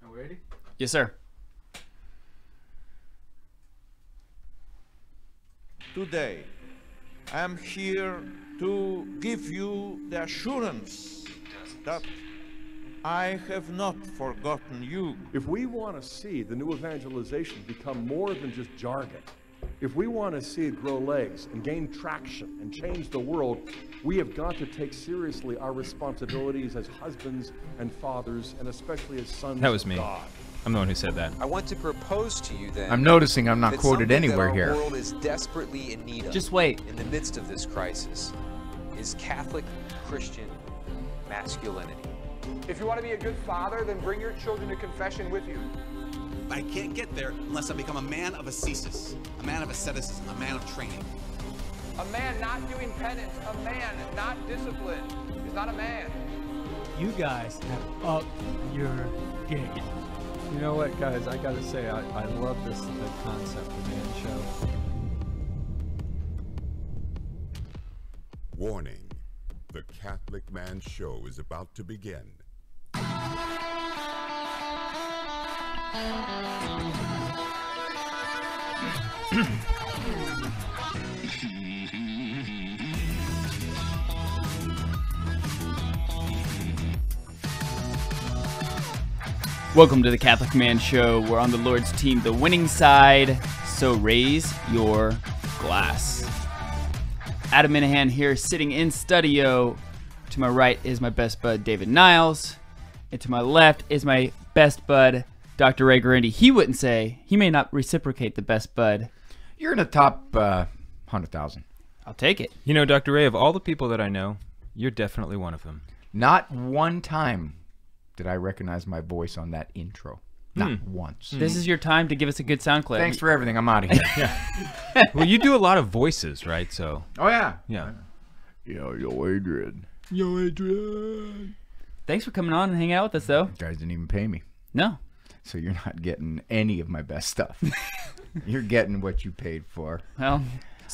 Are we ready? Yes, sir. Today, I am here to give you the assurance that I have not forgotten you. If we want to see the new evangelization become more than just jargon, if we want to see it grow legs and gain traction and change the world, we have got to take seriously our responsibilities as husbands and fathers, and especially as sons That was of me. God. I'm the one who said that. I want to propose to you then. I'm noticing I'm not that quoted something anywhere that here. our world is desperately in need of. Just wait. In the midst of this crisis, is Catholic Christian masculinity. If you want to be a good father, then bring your children to confession with you. I can't get there unless I become a man of ascesis, a man of asceticism, a man of training. A man not doing penance, a man not disciplined, is not a man. You guys have upped your game. You know what, guys? I gotta say, I love the concept of Man Show. Warning: the Catholic Man Show is about to begin. Welcome to the Catholic Man Show. We're on the Lord's team, the winning side, so raise your glass. Adam Minahan here, sitting in studio. To my right is my best bud, David Niles. And to my left is my best bud, Dr. Ray Guarendi. He wouldn't say, he may not reciprocate the best bud. You're in the top 100,000. I'll take it. You know, Dr. Ray, of all the people that I know, you're definitely one of them. Not one time did I recognize my voice on that intro. Not once. This is your time to give us a good sound clip. Thanks for everything. I'm out of here. Yeah. Well, you do a lot of voices, right? So. Oh, yeah. Yeah. Yo, Adrian. Yo, Adrian. Thanks for coming on and hanging out with us, though. You guys didn't even pay me. No. So you're not getting any of my best stuff. You're getting what you paid for. Well,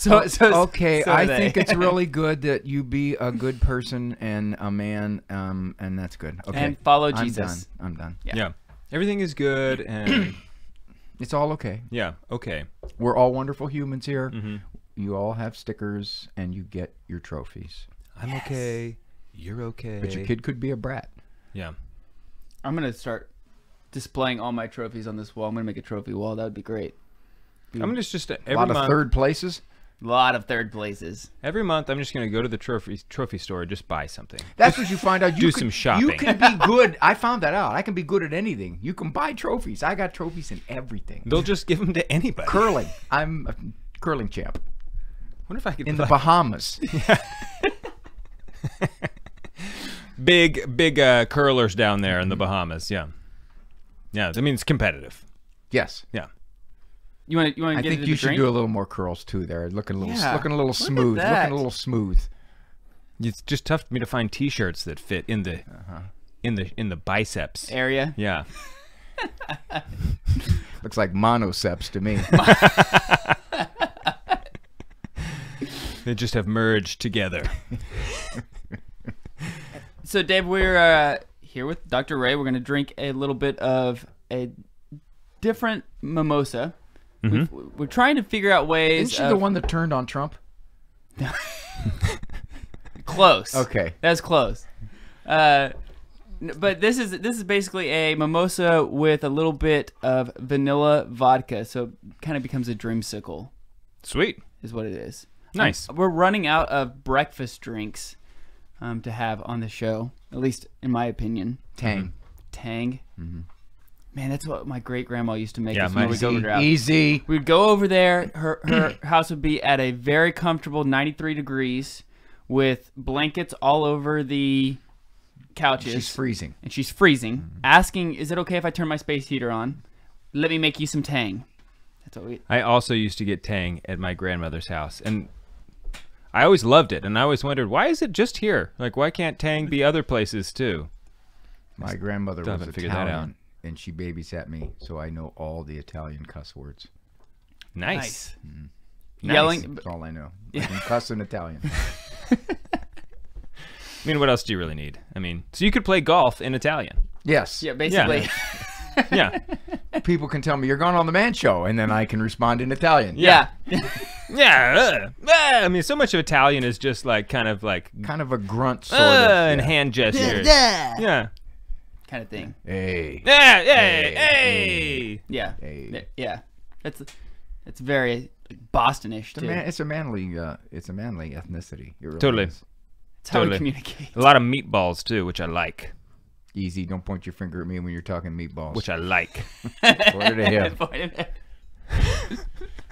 okay, so I think it's really good that you be a good person and a man, and that's good. Okay. And follow I'm Jesus. Done. I'm done. Yeah. Everything is good, and it's all okay. Yeah. Okay. We're all wonderful humans here. Mm-hmm. You all have stickers, and you get your trophies. I'm okay. You're okay. But your kid could be a brat. Yeah. I'm going to start displaying all my trophies on this wall. I'm going to make a trophy wall. That would be great. I'm gonna just every a lot month, of third places. A lot of third places. Every month, I'm just going to go to the trophy store and just buy something. That's what you find out. Do some shopping. You can be good. I found that out. I can be good at anything. You can buy trophies. I got trophies in everything. They'll just give them to anybody. Curling. I'm a curling champ. Wonder if I could in the Bahamas. big curlers down there in the Bahamas. Yeah. Yeah. I mean, it's competitive. Yes. Yeah. You want to? I get think into you the should drink? do a little more curls too. There, looking a little, Yeah. looking a little Look at smooth. that. Looking a little smooth. It's just tough for me to find T-shirts that fit in the in the biceps area. Yeah. Looks like monoceps to me. They just have merged together. So, Dave, we're here with Dr. Ray. We're going to drink a little bit of a different mimosa. We're trying to figure out ways. Isn't she the one that turned on Trump? Close. Okay. That's close. But this is basically a mimosa with a little bit of vanilla vodka, so it kind of becomes a dreamsicle. Sweet. Is what it is. Nice. We're running out of breakfast drinks to have on the show, at least in my opinion. Tang. Tang. Man, that's what my great grandma used to make. Yeah, us when we'd go over there. Easy. We'd go over there. Her house would be at a very comfortable 93 degrees with blankets all over the couches. She's freezing. And she's freezing. Asking, is it okay if I turn my space heater on? Let me make you some Tang. That's what we... I also used to get Tang at my grandmother's house, and I always loved it, and I always wondered, why is it just here? Like, why can't Tang be other places too? My grandmother was haven't figured that out. Italian, and she babysat me, so I know all the Italian cuss words. Nice. Yelling. That's all I know. I can cuss in Italian. I mean, what else do you really need? I mean, so you could play golf in Italian. Yes. Yeah, basically. Yeah. People can tell me you're going on the Man Show, and then I can respond in Italian. Yeah. I mean, so much of Italian is just like kind of a grunt sort of and hand gestures. Yeah. Kind of thing. Hey. Hey. Yeah. Hey. Yeah. It's very Bostonish too. It's a manly ethnicity. It really Totally. is. It's how we communicate. A lot of meatballs too, which I like. Easy. Don't point your finger at me when you're talking meatballs. Which I like. Point it at him.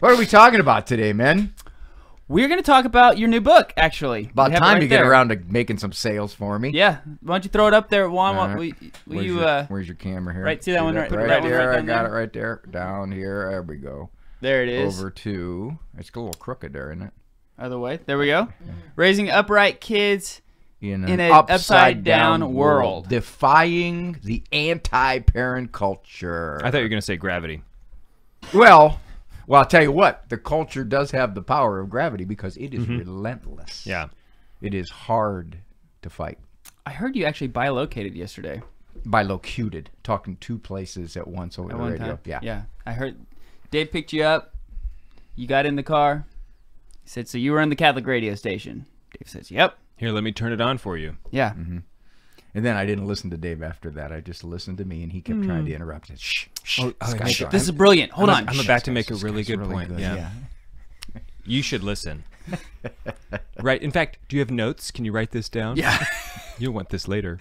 What are we talking about today, man? We're going to talk about your new book, actually. About time you get around to making some sales for me. Yeah. Why don't you throw it up there, Juan? Right. Where's your camera here? Right, see that one right there? right I got it right there. Down here. There we go. There it is. Over to. It's a little crooked there, isn't it? Other way. There we go. Raising upright kids in an upside down world. Defying the anti-parent culture. I thought you were going to say gravity. Well, I'll tell you what. The culture does have the power of gravity because it is relentless. Yeah. It is hard to fight. I heard you actually bilocated yesterday. Bilocuted. Talking two places at once over the radio. Time? Yeah. I heard Dave picked you up. You got in the car. He said, so you were on the Catholic radio station. Dave says, yep. Here, let me turn it on for you. Yeah. And then I didn't listen to Dave after that. I just listened to me, and he kept trying to interrupt. Said, shh. This is brilliant. Hold on. I'm about to make a really good point. Good. Yeah. You should listen. Right. In fact, do you have notes? Can you write this down? Yeah. You'll want this later.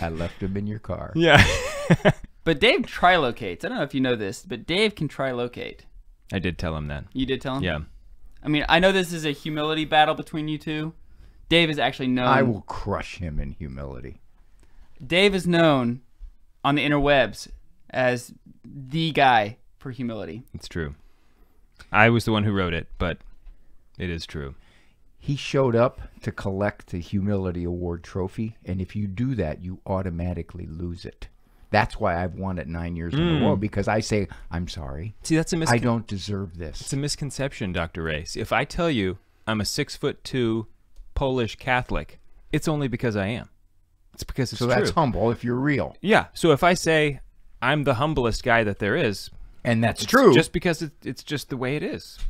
I left him in your car. Yeah. But Dave trilocates. I don't know if you know this, but Dave can trilocate. I did tell him that. You did tell him? Yeah. I mean, I know this is a humility battle between you two. Dave is actually known. I will crush him in humility. Dave is known on the interwebs as the guy for humility. It's true. I was the one who wrote it, but it is true. He showed up to collect the Humility Award trophy, and if you do that, you automatically lose it. That's why I've won it 9 years in a row, because I say, I'm sorry. See, that's I don't deserve this. It's a misconception, Dr. Ray. See, if I tell you I'm a 6'2" Polish Catholic, it's only because I am. It's because it's true. So that's humble if you're real. Yeah. So if I say I'm the humblest guy that there is, and that's true, just because it's just the way it is.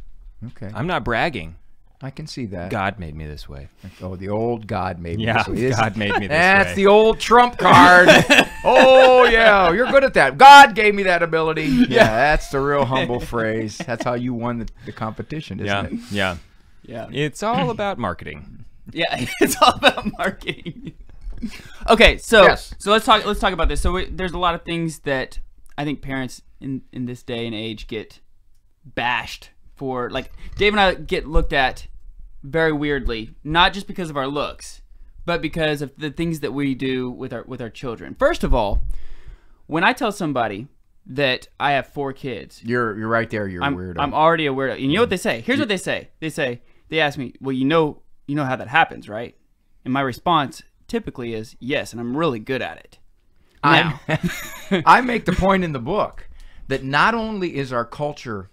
Okay. I'm not bragging. I can see that. God made me this way. Oh, the old God made me this way. Yeah, God made me this way. That's the old Trump card. Oh, yeah, you're good at that. God gave me that ability. Yeah, that's the real humble phrase. That's how you won the competition, isn't it? Yeah. Yeah. It's all about marketing. Yeah, it's all about marketing. Okay, so let's talk about this. So there's a lot of things that I think parents in this day and age get bashed for. Like Dave and I get looked at very weirdly, not just because of our looks, but because of the things that we do with our children. First of all, when I tell somebody that I have 4 kids, you're right there. You're a weirdo. I'm already a weirdo. And you know what they say? Here's what they say. They ask me, well, you know how that happens, right? And my response typically is yes, and I'm really good at it. Now, I make the point in the book that not only is our culture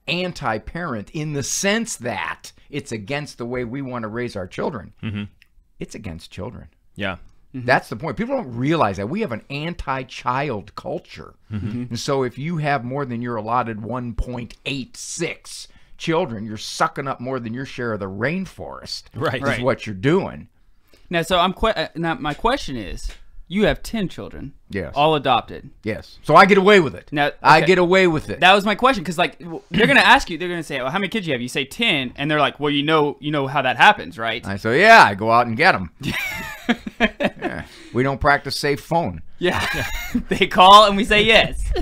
anti-parent in the sense that it's against the way we want to raise our children, it's against children. Yeah. That's the point. People don't realize that we have an anti-child culture. And so if you have more than your allotted 1.86 children, you're sucking up more than your share of the rainforest. Right. Is what you're doing. Now, so now my question is, you have 10 children. Yes. All adopted. Yes. So I get away with it. Now, okay. I get away with it. That was my question, because like they're gonna ask you, they're gonna say, "Well, how many kids do you have?" You say 10, and they're like, "Well, you know how that happens, right?" I say, "Yeah, I go out and get them." Yeah. We don't practice safe phone. Yeah. They call and we say yes.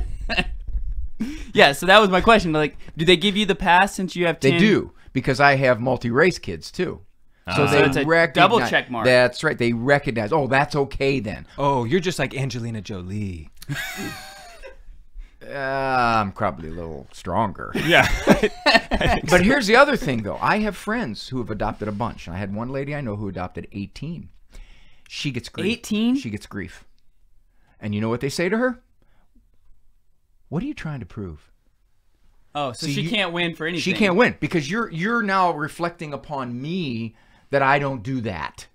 Yeah. So that was my question. Like, do they give you the pass since you have 10? They do, because I have multi-race kids too. So it's a double check mark. That's right. They recognize, oh, that's okay then. Oh, you're just like Angelina Jolie. I'm probably a little stronger. Yeah. But here's the other thing, though. I have friends who have adopted a bunch. And I had one lady I know who adopted 18. She gets grief. 18? She gets grief. And you know what they say to her? What are you trying to prove? Oh, so she can't win for anything. She can't win because you're now reflecting upon me that I don't do that.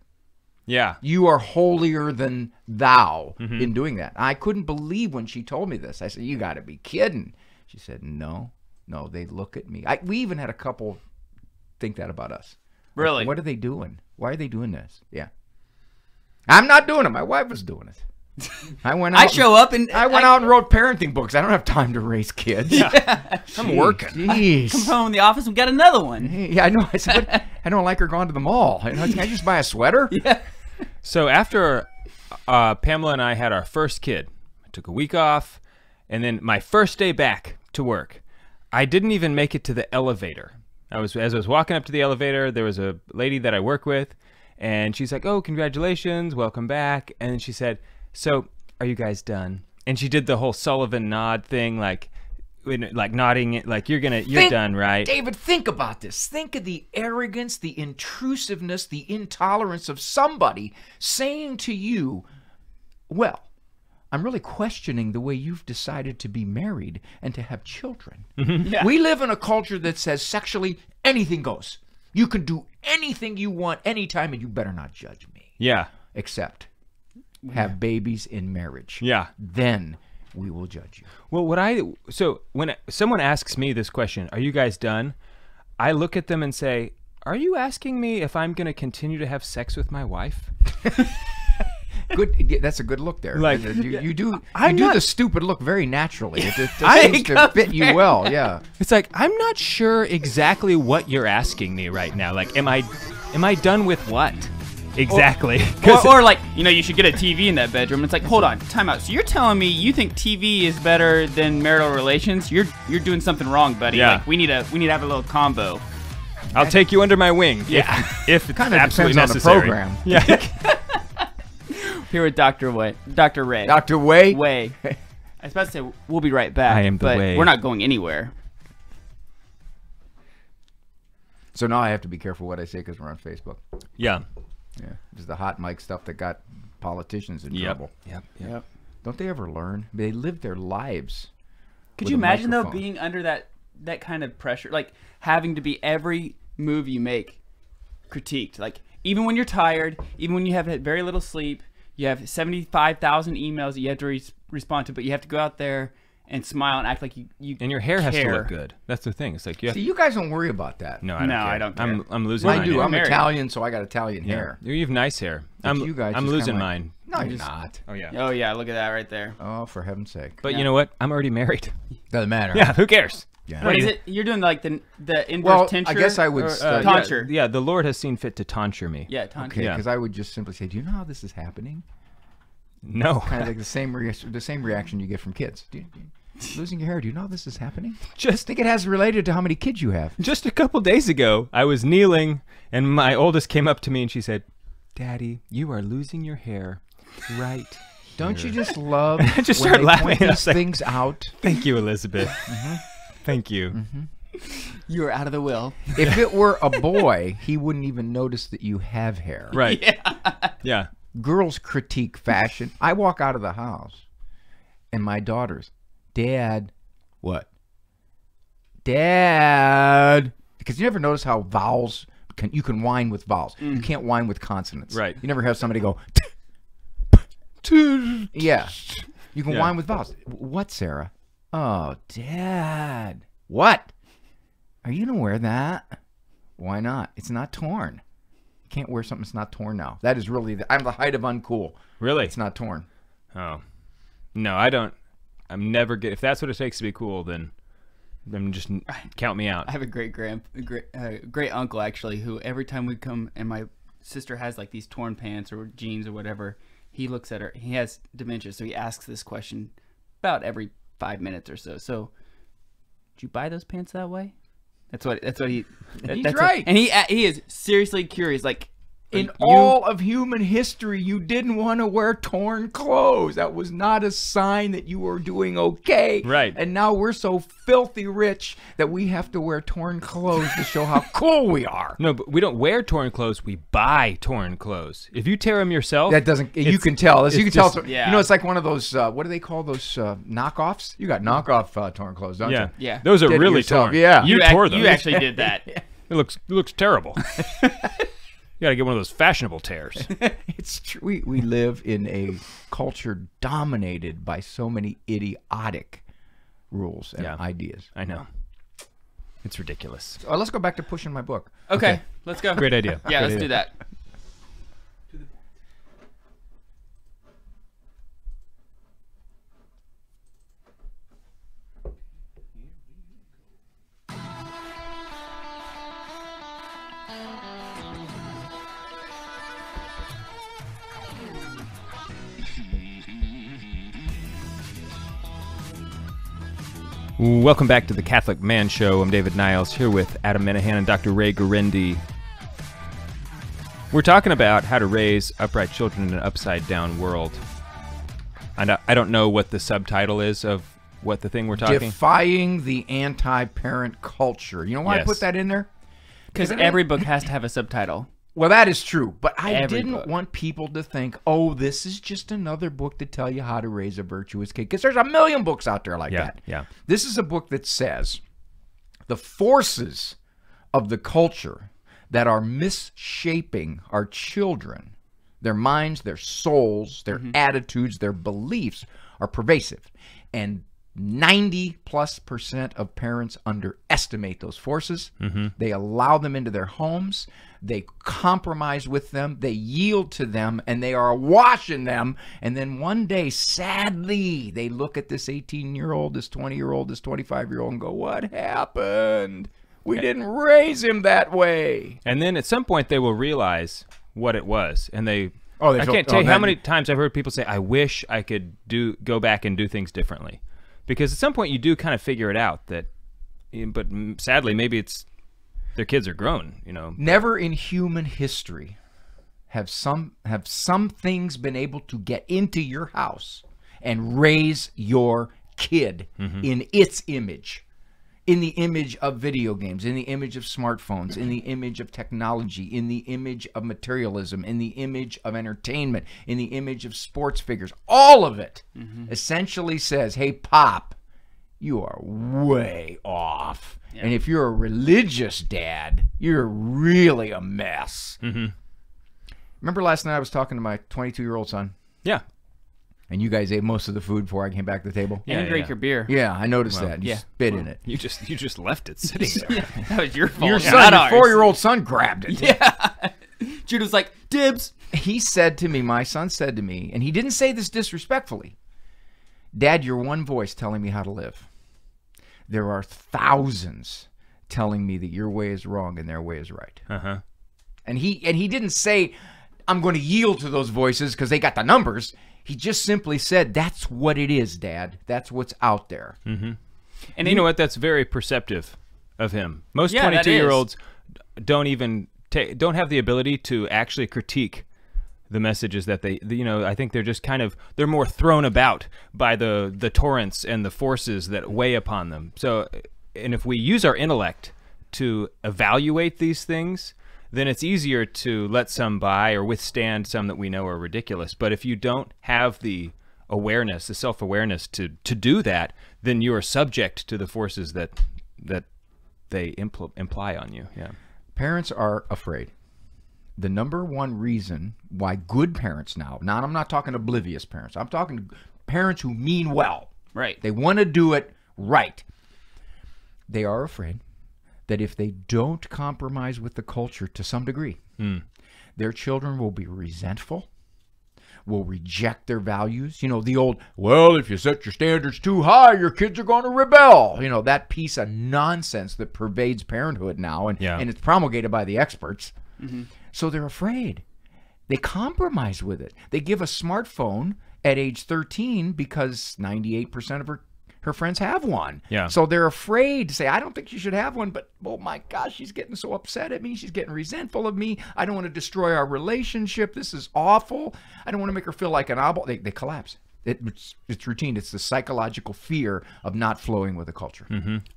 Yeah. You are holier than thou in doing that. I couldn't believe when she told me this. I said, you got to be kidding. She said, no, they look at me. We even had a couple think that about us. Really? Like, what are they doing? Why are they doing this? Yeah. I'm not doing it. My wife was doing it. I went out. I went out and wrote parenting books. I don't have time to raise kids. Yeah. I'm working. Jeez. Come home in the office, we got another one. Yeah, I know. I said, but I don't like her going to the mall. Can I just buy a sweater? Yeah. So after Pamela and I had our first kid, I took a week off, and then my first day back to work, I didn't even make it to the elevator. As I was walking up to the elevator, there was a lady that I work with, and she's like, "Oh, congratulations, welcome back." And then she said, "So, are you guys done?" And she did the whole Sullivan nod thing, like nodding it, like you're done, right? David, think about this. Think of the arrogance, the intrusiveness, the intolerance of somebody saying to you, "Well, I'm really questioning the way you've decided to be married and to have children." Yeah. We live in a culture that says sexually anything goes. You can do anything you want anytime, and you better not judge me. Yeah. Except have babies in marriage. Yeah. Then we will judge you. Well, so when someone asks me this question, "Are you guys done?" I look at them and say, "Are you asking me if I'm going to continue to have sex with my wife?" Good. That's a good look there. Like, you do the stupid look very naturally. It seems to fit you well. Yeah. It's like, I'm not sure exactly what you're asking me right now. Like, am I done with what? Exactly. Or like, you should get a TV in that bedroom. It's like, hold on, time out. So you're telling me you think TV is better than marital relations? You're doing something wrong, buddy. Yeah. Like, we need to have a little combo. I'll take you under my wing. Yeah. If it's Kind of absolutely depends necessary. on the program. Yeah. Here with Dr. Ray. Dr. Way. Way. I was about to say, we'll be right back. I am the but way. We're not going anywhere. So now I have to be careful what I say because we're on Facebook. Yeah. Yeah. Just the hot mic stuff that got politicians in trouble. Yep. Don't they ever learn? They live their lives. Could with you a imagine, though, microphone. being under that kind of pressure? Like, having to be every move you make critiqued. Like, even when you're tired, even when you have had very little sleep, you have 75,000 emails that you have to respond to, but you have to go out there and smile and act like you And your hair has to care. look good. That's the thing. It's like, See, you guys don't worry about that. No, I don't care. I don't care. I'm losing I mine. do. Yeah. I'm married. Italian, so I got Italian hair. You have nice hair. But you guys I'm just losing kinda mine. No, you're not. Oh, yeah. Oh, yeah, look at that right there. Oh, for heaven's sake. But you know what? I'm already married. Doesn't matter. Yeah, who cares? Yeah. What is it? You're doing like the inverse Well, tincture? I guess I would tonsure. Yeah, the Lord has seen fit to tonsure me. Yeah, tonsure. Okay, Yeah. because I would just simply say, do you know how this is happening? No. Kind of like the same reaction you get from kids. Losing your hair, do you know how this is happening? Just think it has related to how many kids you have. Just a couple days ago, I was kneeling, and my oldest came up to me and she said, "Daddy, you are losing your hair right Don't here." you just love I just when start they laughing. point I these was like, things out? Thank you, Elizabeth. Thank you. You are out of the will. If it were a boy, he wouldn't even notice that you have hair. Right. Yeah. Girls critique fashion. I walk out of the house, and my daughters, "Dad, what? Dad," because you never notice how vowels you can whine with vowels. You can't whine with consonants. Right. You never have somebody go. Yeah. You can whine with vowels. What, Sarah? Oh, Dad. What? Are you gonna wear that? Why not? It's not torn. You can't wear something that's not torn now. That is really I'm the height of uncool. Really? It's not torn. Oh. No, I don't. I'm never good. If that's what it takes to be cool, then just count me out. I have a great uncle, actually, who every time we come and my sister has like these torn pants or jeans or whatever, he looks at her. He has dementia, so he asks this question about every 5 minutes or so. So, did you buy those pants that way? That's what he. He's that's right. And he is seriously curious. Like, in all of human history, you didn't want to wear torn clothes. That was not a sign that you were doing okay. Right. And now we're so filthy rich that we have to wear torn clothes to show how cool we are. No, but we don't wear torn clothes. We buy torn clothes. If you tear them yourself, That doesn't. You can tell. You can tell. yeah. You know, it's like one of those. What do they call those knockoffs? You got knockoff torn clothes, don't you? Yeah. Those are Did it really yourself. torn. Yeah. You tore those. You actually did that. It looks terrible. You gotta get one of those fashionable tears. It's true. We live in a culture dominated by so many idiotic rules and ideas. I know. It's ridiculous. So, let's go back to pushing my book. Okay, let's go. Great idea. Yeah, Great let's idea. do that. Welcome back to the Catholic Man Show. I'm David Niles here with Adam Minahan and Dr. Ray Guarendi. We're talking about how to raise upright children in an upside-down world. I don't know what the subtitle is of what the thing we're talking. Defying the anti-parent culture. You know why I put that in there? Because every book has to have a subtitle. Well, that is true, but I Every didn't book. want people to think, oh, this is just another book to tell you how to raise a virtuous kid, because there's a million books out there like that. Yeah. This is a book that says the forces of the culture that are misshaping our children, their minds, their souls, their attitudes, their beliefs are pervasive. And 90+% of parents underestimate those forces. They allow them into their homes. They compromise with them. They yield to them, and they are awash in them. And then one day, sadly, they look at this 18-year-old, this 20-year-old, this 25-year-old and go, what happened? We didn't raise him that way. And then at some point they will realize what it was. And I feel- can't tell you how then- many times I've heard people say, I wish I could go back and do things differently. Because at some point you do kind of figure it out that, but sadly maybe it's their kids are grown, you know. Never in human history have some things been able to get into your house and raise your kid in its image, in the image of video games, in the image of smartphones, in the image of technology, in the image of materialism, in the image of entertainment, in the image of sports figures. All of it essentially says, hey, Pop, you are way off. And if you're a religious dad, you're really a mess. Remember last night I was talking to my 22-year-old son? Yeah. And you guys ate most of the food before I came back to the table? And drink your beer. Yeah, I noticed that. You spit in it. You just left it sitting there. That was your fault. Your not son, your ours. 4-year-old son grabbed it. Yeah. Jude was like, dibs. He said to me, my son said to me, and he didn't say this disrespectfully, Dad, you're one voice telling me how to live. There are thousands telling me that your way is wrong and their way is right. And he didn't say, I'm going to yield to those voices because they got the numbers. He just simply said, that's what it is, Dad. That's what's out there. And you know what? That's very perceptive of him. Most Yeah, that 22-year-olds don't even don't have the ability to actually critique the messages that I think they're just they're more thrown about by the torrents and the forces that weigh upon them. So, and if we use our intellect to evaluate these things, then it's easier to let some by or withstand some that we know are ridiculous. But if you don't have the awareness, the self-awareness to do that, then you are subject to the forces that they imply on you. Yeah. Parents are afraid. The number one reason why good parents now, I'm not talking oblivious parents, I'm talking parents who mean well. Right. They want to do it right. They are afraid that if they don't compromise with the culture to some degree, their children will be resentful, will reject their values. You know, the old, well, if you set your standards too high, your kids are going to rebel. You know, that piece of nonsense that pervades parenthood now, and it's promulgated by the experts. So they're afraid. They compromise with it. They give a smartphone at age 13 because 98% of her friends have one. Yeah. So they're afraid to say, I don't think you should have one, but oh my gosh, she's getting so upset at me. She's getting resentful of me. I don't want to destroy our relationship. This is awful. I don't want to make her feel like an oddball. They collapse. It's routine. It's the psychological fear of not flowing with the culture.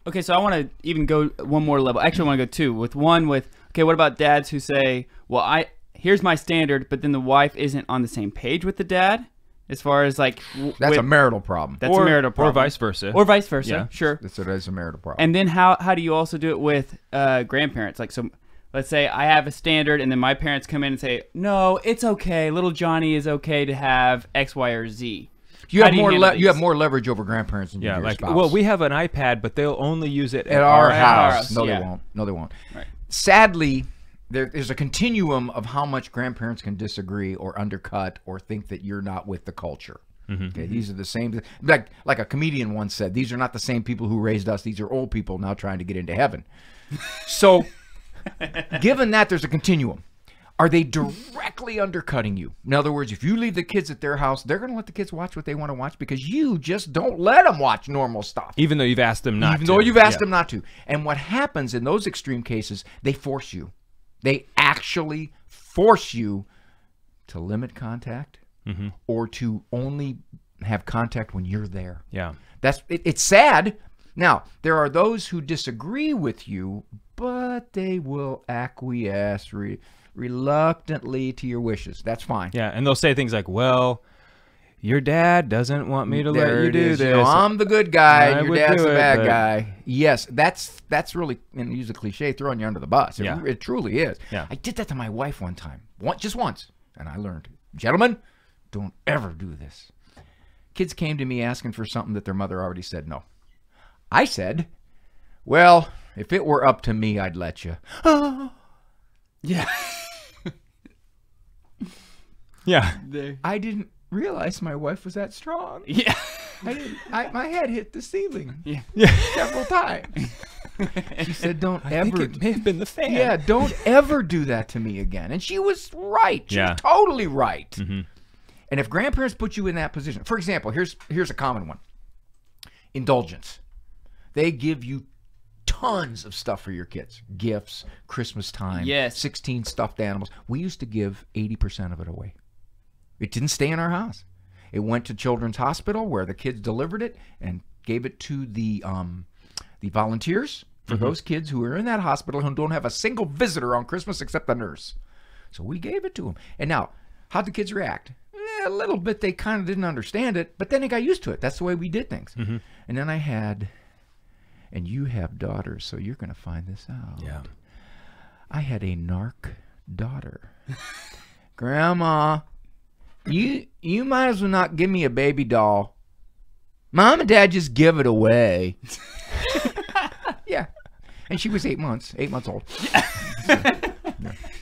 Okay, so I want to even go one more level. Actually, I want to go two. Okay, what about dads who say, well, here's my standard, but then the wife isn't on the same page with the dad? As far as like... That's a marital problem. That's a marital problem. Or vice versa. Or vice versa, Yeah. sure. That's a marital problem. And then how do you also do it with grandparents? Like, so let's say I have a standard, and then my parents come in and say, no, it's okay. Little Johnny is okay to have X, Y, or Z. You have more leverage over grandparents than you do your spouse. Well, we have an iPad, but they'll only use it at our house. No, yeah. they won't. No, they won't. Right. Sadly, there's a continuum of how much grandparents can disagree or undercut or think that you're not with the culture. Okay, these are the same. Like a comedian once said, these are not the same people who raised us. These are old people now trying to get into heaven. So, given that there's a continuum, are they directly undercutting you? In other words, if you leave the kids at their house, they're going to let the kids watch what they want to watch because you just don't let them watch normal stuff. Even though you've asked them not to. Even though you've asked them not to. And what happens in those extreme cases, they force you. They actually force you to limit contact or to only have contact when you're there. Yeah. It's sad. Now, there are those who disagree with you, but they will acquiesce reluctantly to your wishes. That's fine. Yeah, and they'll say things like, well, your dad doesn't want me to let you do this. You know, I'm the good guy, and your dad's the bad guy. Yes, that's really, and use a cliche, throwing you under the bus. It truly is. Yeah. I did that to my wife one time, just once, and I learned, gentlemen, don't ever do this. Kids came to me asking for something that their mother already said no. I said, well, if it were up to me, I'd let you. Yeah. Yeah. I didn't realize my wife was that strong. Yeah. My head hit the ceiling. Yeah. Several times. She said, don't I ever. think it may have been the fan. Yeah, don't ever do that to me again. And she was right. She was totally right. And if grandparents put you in that position, for example, here's a common one. Indulgence. They give you tons of stuff for your kids. Gifts, Christmas time, 16 stuffed animals. We used to give 80% of it away. It didn't stay in our house. It went to Children's Hospital where the kids delivered it and gave it to the volunteers for those kids who are in that hospital who don't have a single visitor on Christmas except the nurse. So we gave it to them. And now, how'd the kids react? A little bit. They kind of didn't understand it, but then they got used to it. That's the way we did things. And then I had... And you have daughters, so you're going to find this out. Yeah. I had a narc daughter. Grandma, you might as well not give me a baby doll. Mom and Dad just give it away. Yeah. And she was 8 months old.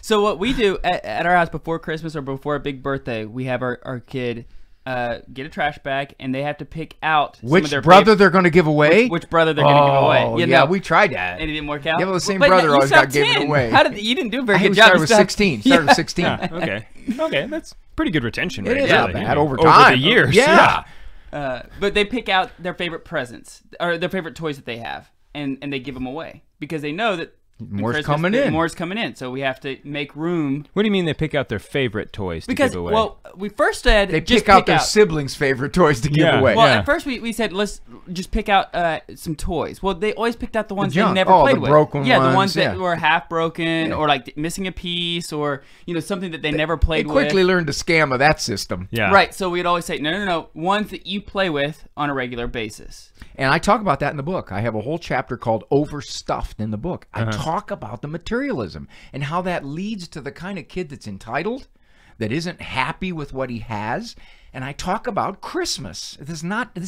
So what we do at our house before Christmas or before a big birthday, we have our kid get a trash bag, and they have to pick out which brother they're going to give away. Which brother they're going to give away. You know, we tried that, and it didn't work out. Yeah, well, the same brother always got given away. How did you didn't do a very good job? Started with 16. Started with 16. Yeah, okay, that's pretty good retention rate. It is not bad over time. Over the years. Yeah. But they pick out their favorite presents or their favorite toys that they have, and they give them away because they know that more's coming in. More's coming in, so we have to make room. What do you mean they pick out their favorite toys to give away? Well, we first said they pick out their siblings' favorite toys to give away. Well, at first we said let's just pick out some toys. Well, they always picked out the ones they never played with. Broken ones. The ones that were half broken or like missing a piece or something that they never played with. They quickly learned the scam of that system. Yeah. Right. So we'd always say no, ones that you play with on a regular basis. And I talk about that in the book. I have a whole chapter called Overstuffed in the book. I talk about the materialism and how that leads to the kind of kid that's entitled, that isn't happy with what he has. And I talk about Christmas. This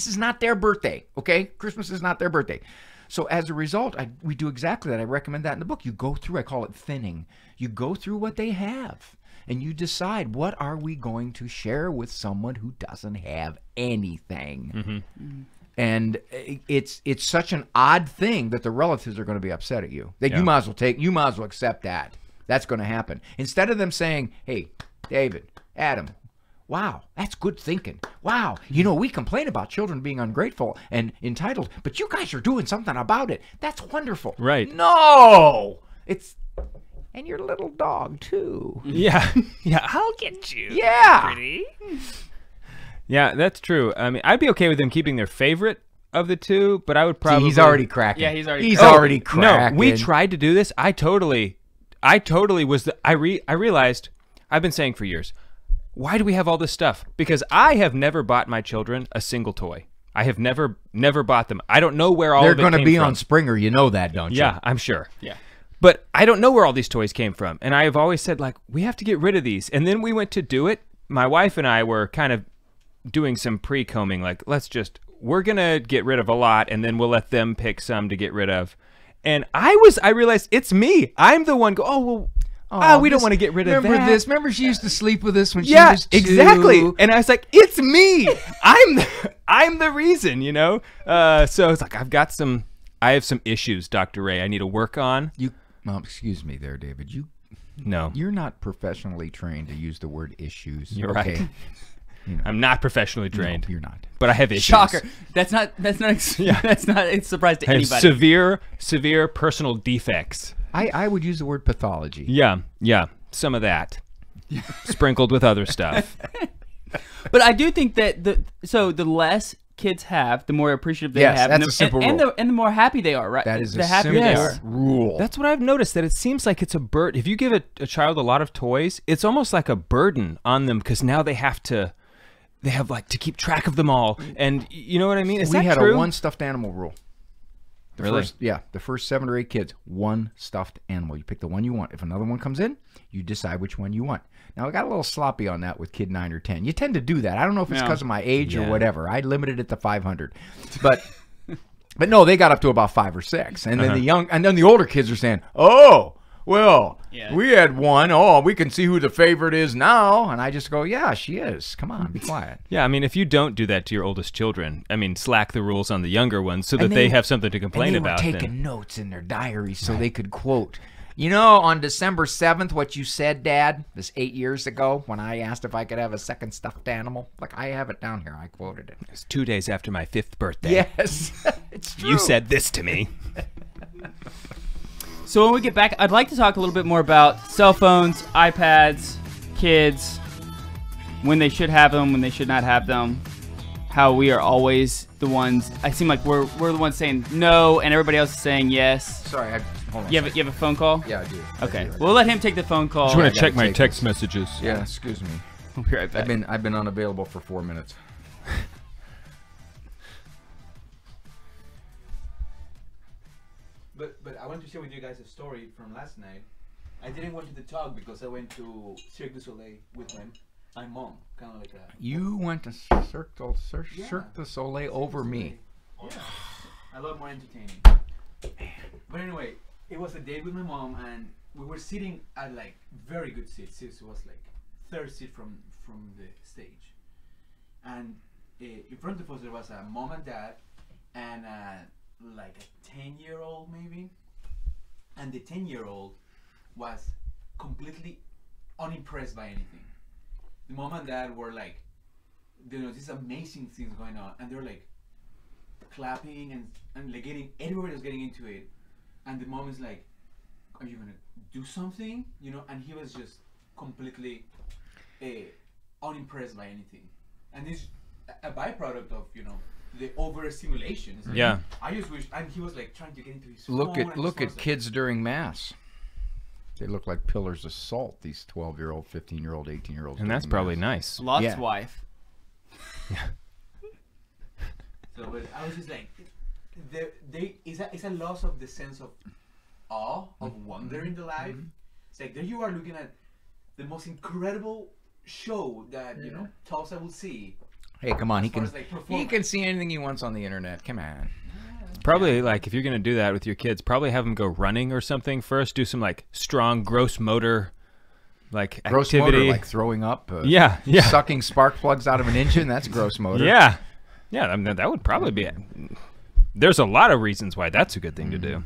is not their birthday, okay? Christmas is not their birthday. So as a result, we do exactly that. I recommend that in the book. You go through, I call it thinning. You go through what they have and you decide, what are we going to share with someone who doesn't have anything? And it's such an odd thing that the relatives are going to be upset at you. That you might as well accept that. That's going to happen. Instead of them saying, hey, David, Adam, wow, that's good thinking. Wow, we complain about children being ungrateful and entitled, but you guys are doing something about it. That's wonderful. Right. No! And your little dog, too. Yeah, I'll get you. Yeah. Pretty. Yeah, that's true. I mean, I'd be okay with them keeping their favorite of the two, but I would probably... See, he's already cracking. Yeah, he's already cracking. No, we tried to do this. I totally was... I realized, I've been saying for years, why do we have all this stuff? Because I have never bought my children a single toy. I have never bought them. I don't know where all of it came from. They're going to be on Springer. You know that, don't you? Yeah, I'm sure. Yeah. But I don't know where all these toys came from. And I have always said, like, we have to get rid of these. And then we went to do it. My wife and I were kind of doing some pre-combing, like, we're going to get rid of a lot, and then we'll let them pick some to get rid of. And I realized it's me. I'm the one we don't want to get rid of that. Remember this? Remember she used to sleep with us when she was 2? Exactly. And I was like, it's me. I'm the reason, you know? So it's like, I have some issues, Dr. Ray, I need to work on. Excuse me there, David. No. You're not professionally trained to use the word issues. You're right. You know. I'm not professionally trained. No, you're not. But I have issues. Shocker. That's not a surprise to anybody. Severe personal defects. I would use the word pathology. Yeah. Some of that. Sprinkled with other stuff. But I do think that the less kids have, the more appreciative they have. That's a simple rule. And the more happy they are, right? That is the a happier simple they are. rule. That's what I've noticed, that it seems like it's a burden. If you give a child a lot of toys, it's almost like a burden on them, because now they have to keep track of them all. And you know what I mean? Is that true? We had a one stuffed animal rule. Really? The first 7 or 8 kids, one stuffed animal. You pick the one you want. If another one comes in, you decide which one you want. Now, I got a little sloppy on that with kid 9 or 10. You tend to do that. I don't know if it's because of my age or whatever. I limited it to 500. But no, they got up to about 5 or 6. And then the older kids are saying, "Oh, well, we had one. Oh, we can see who the favorite is now." And I just go, "Yeah, she is. Come on, be quiet." Yeah, I mean, if you don't do that to your oldest children, I mean, slack the rules on the younger ones so that they have something to complain about. They were taking notes in their diaries so they could quote. You know, on December 7th, what you said, Dad, this 8 years ago, when I asked if I could have a second stuffed animal. Like, I have it down here. I quoted it. It's 2 days after my 5th birthday. Yes, it's true. You said this to me. So when we get back, I'd like to talk a little bit more about cell phones, iPads, kids, when they should have them, when they should not have them, how we are always the ones, I seem like we're the ones saying no and everybody else is saying yes. Sorry, hold on. You have a phone call? Yeah, I do. Okay, we'll let him take the phone call. I just want to check my text messages. Yeah, excuse me. We'll be right back. I've been unavailable for 4 minutes. But I want to share with you guys a story from last night. I didn't went to the talk because I went to Cirque du Soleil with my mom, kind of like a. You went to Cirque du Soleil over me. Yeah, I love more entertaining. But anyway, it was a date with my mom, and we were sitting at like very good seats. It was like third seat from the stage, and in front of us there was a mom and dad, and like a 10-year-old maybe, and the 10-year-old was completely unimpressed by anything. The mom and dad were like, you know, these amazing things going on, and they're like clapping and like everybody was getting into it, and the mom is like, "Are you gonna do something?" You know, and he was just completely unimpressed by anything, and this a byproduct of, you know, the overstimulation. Yeah. I just wish, and he was like trying to get into his Look phone at kids during mass. They look like pillars of salt, these 12-year-old, 15-year-old, 18-year-olds. And that's probably nice. Lot's wife. Yeah. So, but I was just like, it's a loss of the sense of awe, of wonder in the life. It's like, there you are looking at the most incredible show that, you know, Tulsa will see. Hey, come on, he can see anything he wants on the internet. Come on. Probably, like, if you're going to do that with your kids, probably have them go running or something first. Do some, like, strong gross motor, like, gross activity. Motor, like throwing up. Yeah. Sucking spark plugs out of an engine. That's gross motor. Yeah. Yeah, I mean, that would probably be it. There's a lot of reasons why that's a good thing to do.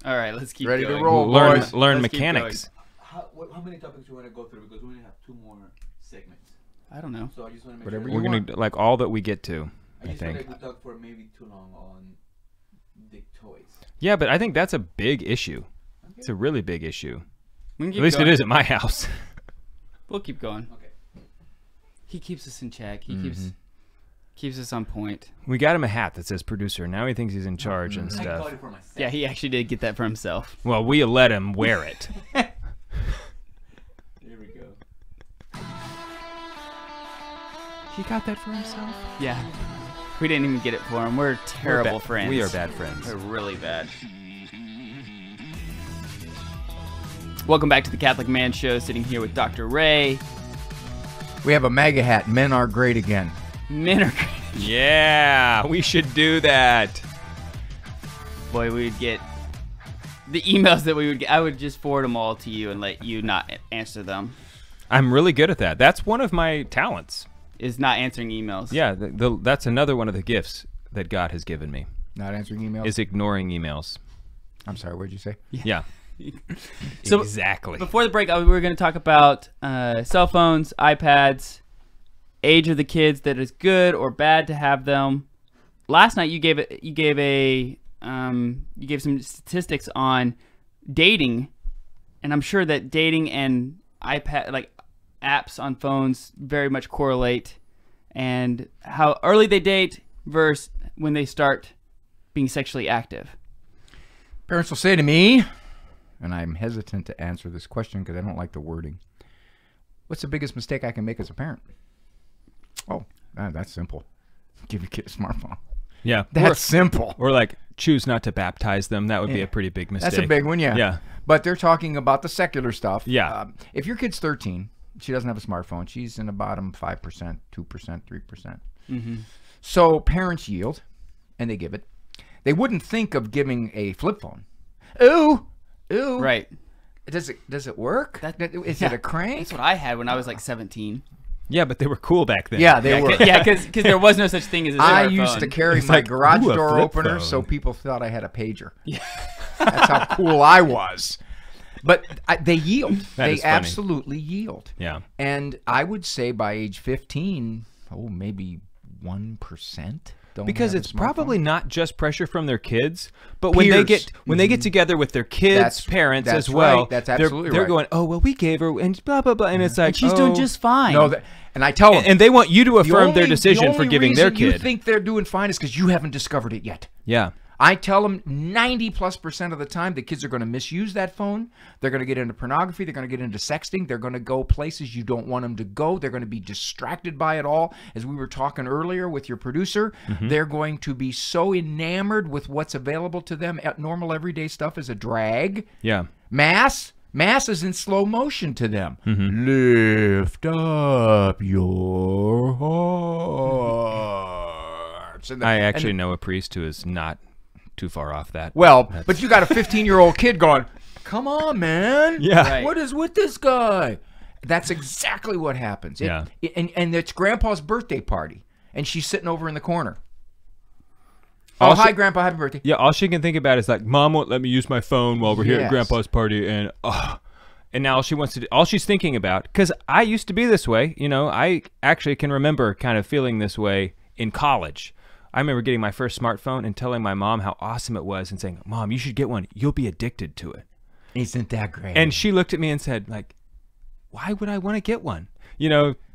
All right, let's keep ready going. to roll. Learn mechanics. How many topics do you want to go through? Because we only have 2 more segments. I don't know. So I just want to make Whatever sure. you We're going to, like, all that we get to, I just think. feel like we talked for maybe too long on the toys. Yeah, but I think that's a big issue. Okay. It's a really big issue. We can keep At least going. it is at my house. We'll keep going. Okay. He keeps us in check. He keeps us on point. We got him a hat that says producer. Now he thinks he's in charge and I stuff. got it for myself. Yeah, he actually did get that for himself. Well, we let him wear it. There we go. He got that for himself? Yeah. We didn't even get it for him. We're terrible friends. We are bad friends. We're really bad. Welcome back to the Catholic Man Show, sitting here with Dr. Ray. We have a MAGA hat. Men are great again. Men are great. Yeah, we should do that. Boy, we would get the emails that we would get. I would just forward them all to you and let you not answer them. I'm really good at that. That's one of my talents. Is not answering emails. Yeah, that's another one of the gifts that God has given me. Not answering emails? Is ignoring emails. I'm sorry, what did you say? Yeah. So exactly. Before the break, we were going to talk about cell phones, iPads, age of the kids, that is good or bad to have them. Last night you gave some statistics on dating, and I'm sure that dating and iPad, like apps on phones, very much correlate, and how early they date versus when they start being sexually active. Parents will say to me, and I'm hesitant to answer this question because I don't like the wording, what's the biggest mistake I can make as a parent? Oh, that's simple. Give your kid a smartphone. Yeah. That's simple. Or like choose not to baptize them. That would be a pretty big mistake. That's a big one, yeah. Yeah. But they're talking about the secular stuff. Yeah. If your kid's 13, she doesn't have a smartphone, she's in the bottom 5%, 2%, 3%. Mm-hmm. So parents yield, and they give it. They wouldn't think of giving a flip phone. Ooh. Right. Does it work? Is it a crank? That's what I had when I was like 17. Yeah, but they were cool back then. Yeah, they were. Yeah, because there was no such thing as a smartphone. I used to carry my garage door opener so people thought I had a pager. Yeah. That's how cool I was. But they yield. They funny. absolutely yield. Yeah. And I would say by age 15, maybe 1%. Because it's probably not just pressure from their kids, but when they get together with their kids' parents as well, right. That's absolutely they're right. going, oh well, we gave her and blah blah blah, and it's like, and she's doing just fine. No, and I tell them, and they want you to affirm their decision for giving their kid. The only reason you think they're doing fine is because you haven't discovered it yet. Yeah. I tell them 90+% of the time the kids are going to misuse that phone. They're going to get into pornography. They're going to get into sexting. They're going to go places you don't want them to go. They're going to be distracted by it all. As we were talking earlier with your producer, they're going to be so enamored with what's available to them. Normal everyday stuff is a drag. Yeah. Mass is in slow motion to them. Lift up your hearts. I actually know a priest who is not too far off that. Well, but you got a 15-year-old kid going, come on, man. Yeah. Right. What is with this guy? That's exactly what happens. And it's Grandpa's birthday party, and she's sitting over in the corner. Oh, hi, Grandpa, happy birthday. Yeah, all she can think about is like, Mom won't let me use my phone while we're here at Grandpa's party, and now all she's thinking about, because I used to be this way, I actually can remember kind of feeling this way in college. I remember getting my first smartphone and telling my mom how awesome it was and saying, Mom, you should get one. You'll be addicted to it. Isn't that great? And she looked at me and said, like, why would I want to get one?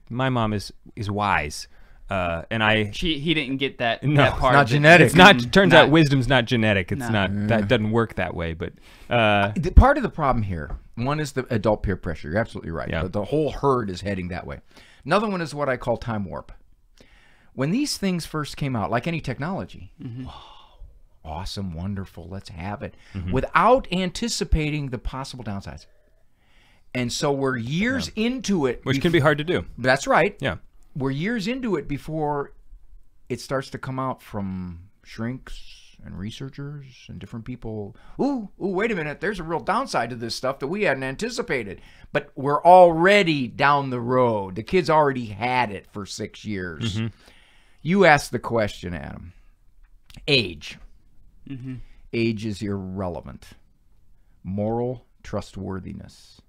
My mom is wise. And he didn't get that. No, that part not genetic. It's not. Turns out wisdom's not genetic. It's No. not. That doesn't work that way. But part of the problem here, one is the adult peer pressure. You're absolutely right. Yeah. The whole herd is heading that way. Another one is what I call time warp. When these things first came out, like any technology, awesome, wonderful, let's have it, without anticipating the possible downsides. And so we're years into it. which can be hard to do. That's right. Yeah. We're years into it before it starts to come out from shrinks and researchers and different people. Ooh, wait a minute. There's a real downside to this stuff that we hadn't anticipated. But we're already down the road. The kids already had it for 6 years. You asked the question, Adam. Age. Age is irrelevant. Moral trustworthiness.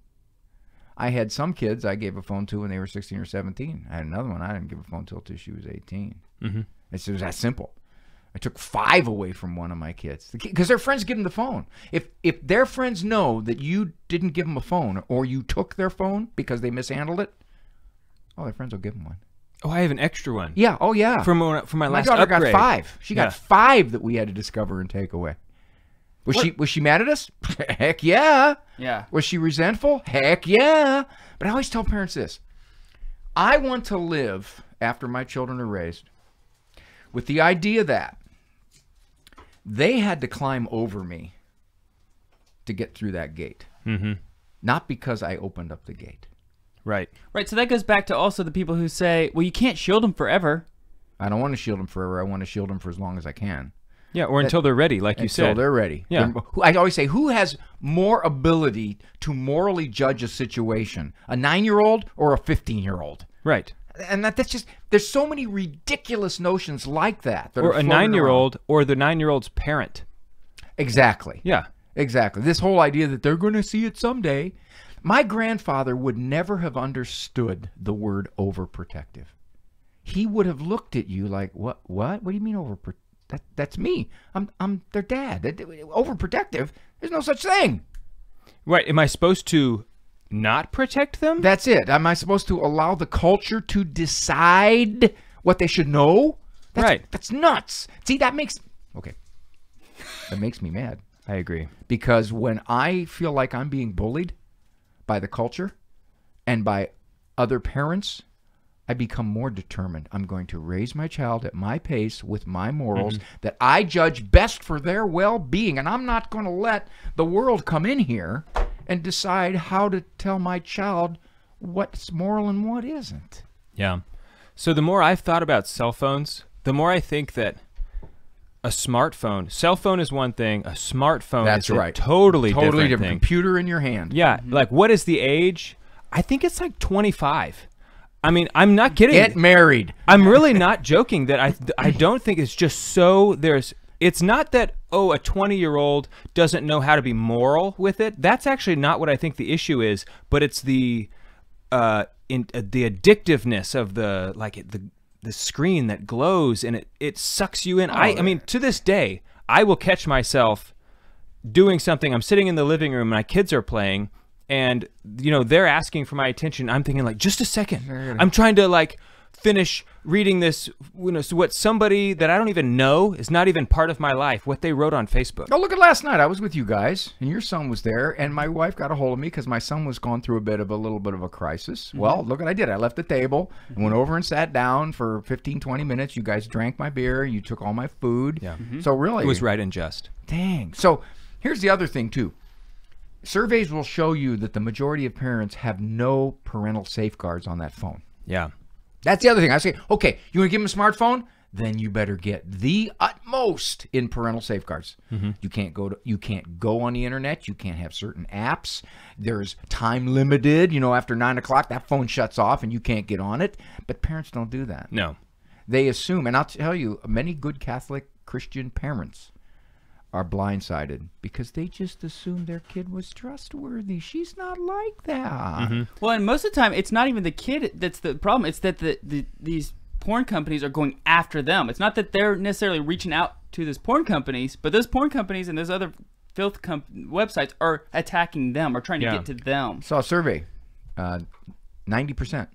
I had some kids I gave a phone to when they were 16 or 17. I had another one I didn't give a phone till she was 18. It was that simple. I took 5 away from one of my kids because their friends give them the phone. If their friends know that you didn't give them a phone or you took their phone because they mishandled it, their friends will give them one. Oh, I have an extra one. Yeah. Oh, yeah. From my last daughter upgrade. got 5. She got 5 that we had to discover and take away. Was she mad at us? Heck yeah. Yeah. Was she resentful? Heck yeah. But I always tell parents this. I want to live after my children are raised with the idea that they had to climb over me to get through that gate. not because I opened up the gate. Right. Right. So that goes back to also the people who say, well, you can't shield them forever. I don't want to shield them forever. I want to shield them for as long as I can. Yeah, or until they're ready, like you said. Until they're ready. Yeah. I always say, who has more ability to morally judge a situation, a 9-year-old or a 15-year-old? Right. And that's just, there's so many ridiculous notions like that. Or a 9-year-old or the 9-year-old's parent. Exactly. Yeah. Exactly. This whole idea that they're going to see it someday. My grandfather would never have understood the word overprotective. He would have looked at you like, what? What do you mean overprotective? That's me. I'm their dad. Overprotective? There's no such thing. Right. Am I supposed to not protect them? That's it. Am I supposed to allow the culture to decide what they should know? Right. That's nuts. See, that makes me mad. I agree. Because when I feel like I'm being bullied by the culture and by other parents, I become more determined. I'm going to raise my child at my pace with my morals that I judge best for their well-being. And I'm not going to let the world come in here and decide how to tell my child what's moral and what isn't. Yeah. So the more I've thought about cell phones, the more I think that a smartphone, cell phone is one thing, a smartphone is a totally different thing. Computer in your hand. Yeah. Like, what is the age? I think it's like 25. I mean, I'm not kidding. Get married. I'm really not joking that I don't think it's just so it's not that, oh, a 20-year-old doesn't know how to be moral with it. That's actually not what I think the issue is, but it's the addictiveness of the screen that glows and it sucks you in. I mean, to this day, I will catch myself doing something. I'm sitting in the living room, my kids are playing, and they're asking for my attention. I'm thinking like, just a second. I'm trying to like finish reading this, so what somebody that I don't even know is not even part of my life, what they wrote on Facebook. Oh, look at last night. I was with you guys, and your son was there, and my wife got a hold of me because my son was going through a little bit of a crisis. Well, look what I did. I left the table, went over and sat down for 15, 20 minutes. You guys drank my beer. You took all my food. Yeah. So really, it was right and just. Dang. So here's the other thing too. Surveys will show you that the majority of parents have no parental safeguards on that phone. Yeah. That's the other thing. I say, okay, you want to give them a smartphone? Then you better get the utmost in parental safeguards. You can't go on the internet. You can't have certain apps. There's time limited. After 9 o'clock, that phone shuts off and you can't get on it. But parents don't do that. No. They assume, and I'll tell you, many good Catholic Christian parents are blindsided because they just assume their kid was trustworthy. She's not like that. Well, and most of the time, it's not even the kid that's the problem. It's that these porn companies are going after them. It's not that they're necessarily reaching out to those porn companies, but those porn companies and those other filth websites are attacking them or trying to get to them. Saw a survey. 90%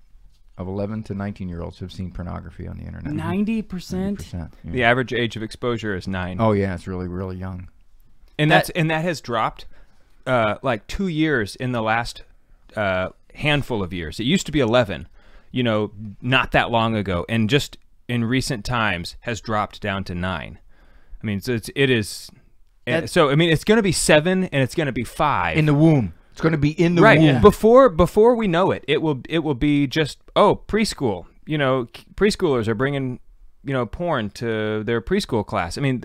of 11 to 19-year-olds have seen pornography on the internet. 90%? Yeah. The average age of exposure is 9. Oh yeah, it's really, really young. And that has dropped like 2 years in the last handful of years. It used to be 11, not that long ago, and just in recent times has dropped down to 9. I mean, so it is. So I mean, it's going to be 7 and it's going to be 5 in the womb. It's going to be in the womb. Yeah. Before we know it, it will be just preschool. Preschoolers are bringing porn to their preschool class. I mean,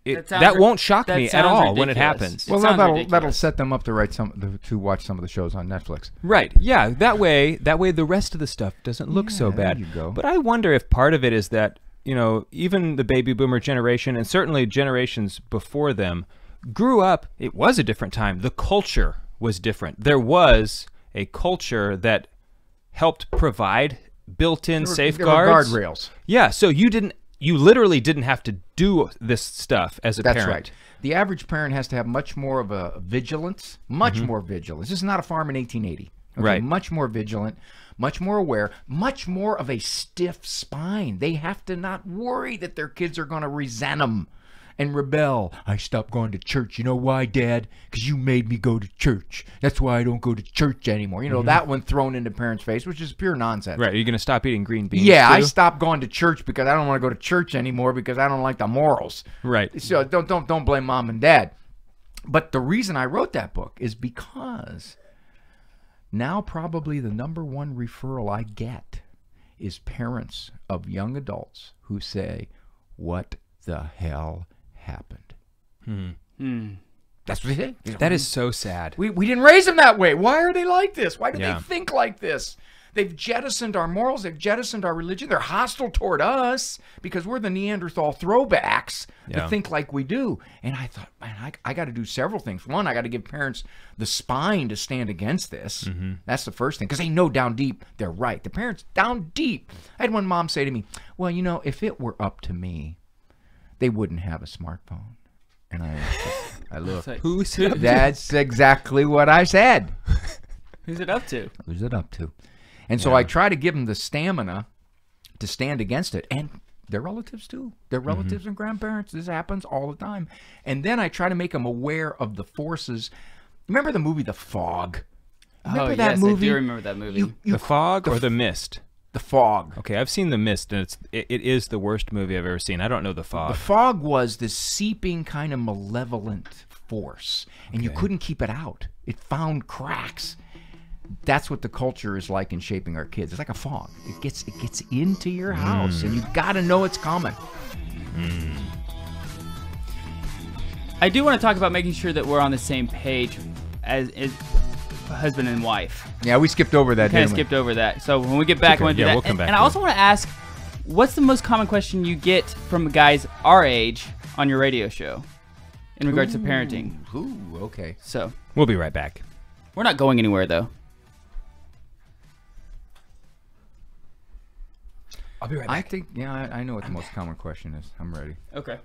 that won't shock me at all when it happens. Well, that'll set them up to watch some of the shows on Netflix. Right. Yeah. That way the rest of the stuff doesn't look so bad. There you go. But I wonder if part of it is that even the baby boomer generation and certainly generations before them grew up. It was a different time. The culture was different. There was a culture that helped provide built-in safeguards. There were guardrails. Yeah, so you literally didn't have to do this stuff as a parent. That's right. The average parent has to have much more of a vigilance, much more vigilance. This is not a farm in 1880. Okay? Right. Much more vigilant, much more aware, much more of a stiff spine. They have to not worry that their kids are going to resent them and rebel. I stopped going to church. You know why, Dad? Because you made me go to church. That's why I don't go to church anymore. That one thrown into parents' face, which is pure nonsense. Right. Are you going to stop eating green beans? Yeah, too? I stopped going to church because I don't want to go to church anymore because I don't like the morals. Right. So don't blame Mom and Dad. But the reason I wrote that book is because Now probably the #1 referral I get is parents of young adults who say, "What the hell happened?" That's what they say. That is so sad. We didn't raise them that way. Why are they like this? Why do Yeah. they think like this? They've jettisoned our morals. They've jettisoned our religion. They're hostile toward us because we're the Neanderthal throwbacks Yeah. to think like we do. And I thought, man, I got to do several things. One, I got to give parents the spine to stand against this. That's the first thing, because they know down deep they're right. The parents down deep. I had one mom say to me, "Well, you know, if it were up to me, they wouldn't have a smartphone." And I looked. Who's it up to? That's exactly what I said. Who's it up to? Who's it up to? And so I try to give them the stamina to stand against it. And their relatives too. Their relatives and grandparents. This happens all the time. And then I try to make them aware of the forces. Remember the movie The Fog? Remember that yes, movie? I do remember that movie. The Fog or The Mist? The Fog. Okay, I've seen The Mist, and it is the worst movie I've ever seen. I don't know The Fog. The Fog was this seeping kind of malevolent force, and you couldn't keep it out. It found cracks. That's what the culture is like in shaping our kids. It's like a fog. It gets into your house, and you've got to know it's coming. I do want to talk about making sure that we're on the same page as husband and wife. Yeah, we skipped over that. Kind of skipped over that. So when we get back, I want to do that. We'll come back and I also want to ask, what's the most common question you get from guys our age on your radio show in regards to parenting? Ooh, okay. So We'll be right back. we're not going anywhere though. I'll be right back. I think, yeah, I know what the most common question is. I'm ready. Okay.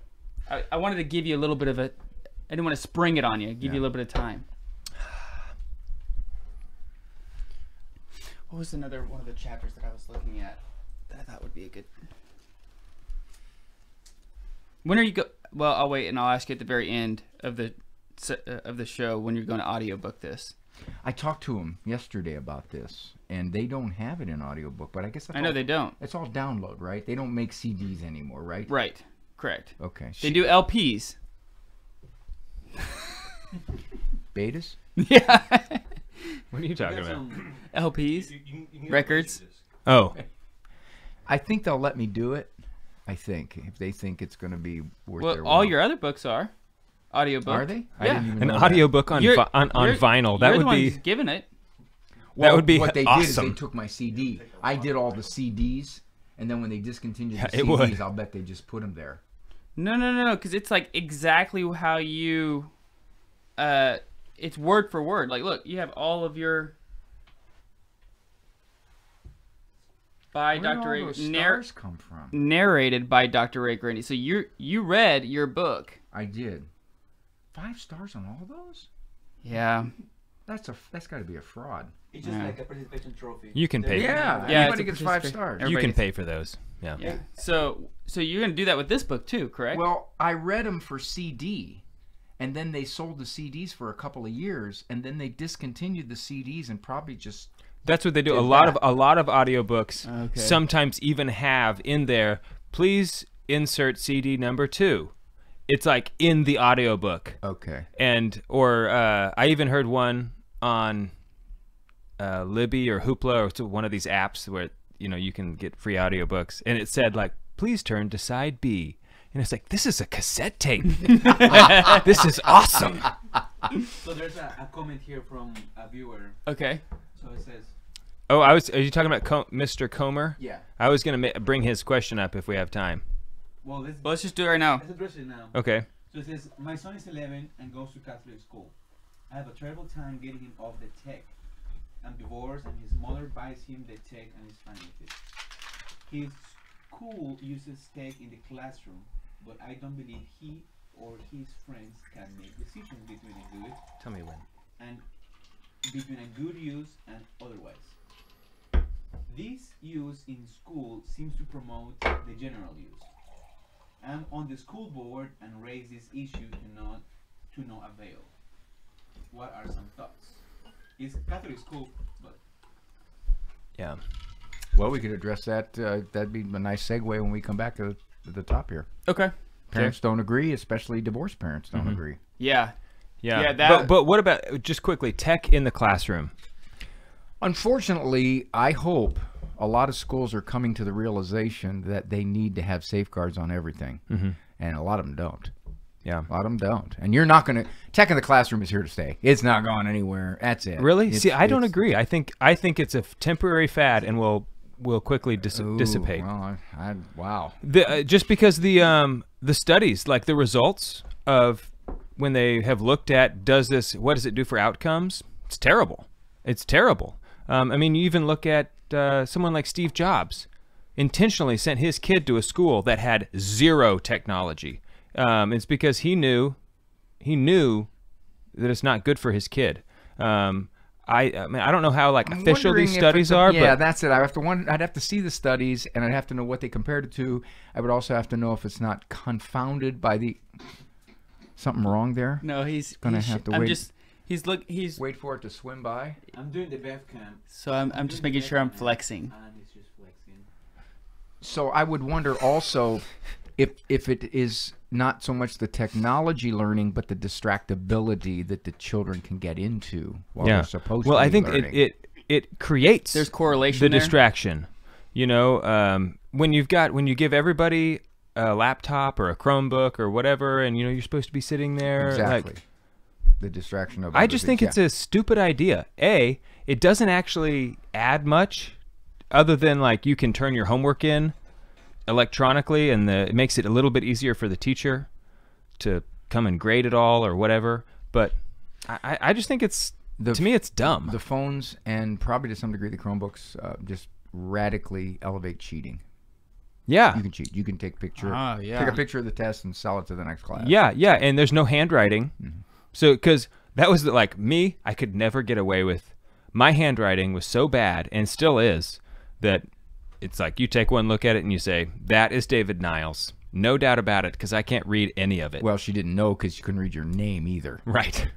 I wanted to give you a little bit of a. I didn't want to spring it on you. Give you a little bit of time. What was another one of the chapters that I was looking at that I thought would be a good? When are you go? Well, I'll wait and I'll ask you at the very end of the show when you're going to audiobook this. I talked to them yesterday about this, and they don't have it in audiobook, but I guess that's I know they don't. It's all download, right? They don't make CDs anymore, right? Right. Correct. Okay. They do LPs. Betas? Yeah. What are you talking about? LPs? Records? Oh. I think they'll let me do it. I think if they think it's going to be worth their Well, all while. your other books are audiobook. Are they? I Yeah. didn't even An know that. audiobook on You're- on you're- vinyl. That you're would the be one giving it. Well, that would be what they did is they awesome. took my CD. I did all the CDs, and then when they discontinued the Yeah, it would. CDs, I'll bet they just put them there. No, because it's like exactly how you. It's word for word. Like, look, you have all of your. By Where Dr. do all Ray, those stars come from? narrated by Dr. Ray Guarendi. So you read your book. I did. 5 stars on all of those? Yeah. That's got to be a fraud. It's just like a participation trophy. You can pay. Yeah, Yeah, everybody it's gets a 5 participation- stars. You Everybody can gets- pay for those. Yeah. Yeah. So you're gonna do that with this book too, correct? Well, I read them for CD, and then they sold the CDs for a couple of years, and then they discontinued the CDs and probably just. That's what they do. Did A lot that. of audiobooks Okay. sometimes even have in there, please insert CD number 2. It's like in the audiobook. Okay. Or I even heard one on Libby or Hoopla or one of these apps where you can get free audiobooks, and it said like, please turn to side B, and it's like, this is a cassette tape. This is awesome. So there's a comment here from a viewer. Okay. So it says, Oh, are you talking about Mr. Comer? Yeah. I was gonna bring his question up if we have time. well, Let's just do it right now. let's address it now. Okay. So it says, my son is 11 and goes to Catholic school. I have a terrible time getting him off the tech. I'm divorced and his mother buys him the tech and is fine with it. His school uses tech in the classroom, but I don't believe he or his friends can make decisions between a good Tell me when. and between a good use and otherwise. This use in school seems to promote the general use. I'm on the school board and raise this issue to no avail. What are some thoughts? It's Catholic school, but Yeah. Well, we could address that. That'd be a nice segue when we come back to the top here. Okay. Parents don't agree, especially divorced parents don't agree. Yeah. Yeah. Yeah, that- But what about, just quickly, tech in the classroom? Unfortunately, I hope a lot of schools are coming to the realization that they need to have safeguards on everything, and a lot of them don't. Yeah, a lot of them don't. And you're not going to. Tech in the classroom is here to stay. It's not going anywhere. That's it. Really? See, I don't agree. I think it's a temporary fad and will quickly dissipate. Well, wow. Just because the studies, like the results of when they have looked at what does it do for outcomes? It's terrible. It's terrible. I mean, you even look at someone like Steve Jobs intentionally sent his kid to a school that had zero technology. It's because he knew that it's not good for his kid. I mean, I don't know how official these studies are. Yeah, but that's it. I'd have to see the studies, and I'd have to know what they compared it to. I would also have to know if it's not confounded by something wrong there. No, he's gonna have to wait. He's wait for it to swim by. I'm doing the Bev cam. So I'm just making sure I'm flexing. And it's just flexing. So I would wonder also if it is not so much the technology learning, but the distractibility that the children can get into while they're supposed to be I think learning. it creates there's correlation the there. distraction. You know, when you give everybody a laptop or a Chromebook or whatever, and you're supposed to be sitting there. Exactly. The distraction of. I just think it's a stupid idea. It doesn't actually add much, other than you can turn your homework in electronically, and it makes it a little bit easier for the teacher to come and grade it all or whatever. But I just think to me it's dumb. The phones and probably to some degree the Chromebooks just radically elevate cheating. Yeah, you can cheat. You can take a picture. Yeah. Take a picture of the test and sell it to the next class. Yeah, and there's no handwriting. So because that was me, I could never get away with. My handwriting was so bad, and still is, that it's you take one look at it and you say, that is David Niles. No doubt about it, because I can't read any of it. Well, she didn't know because you couldn't read your name either. Right.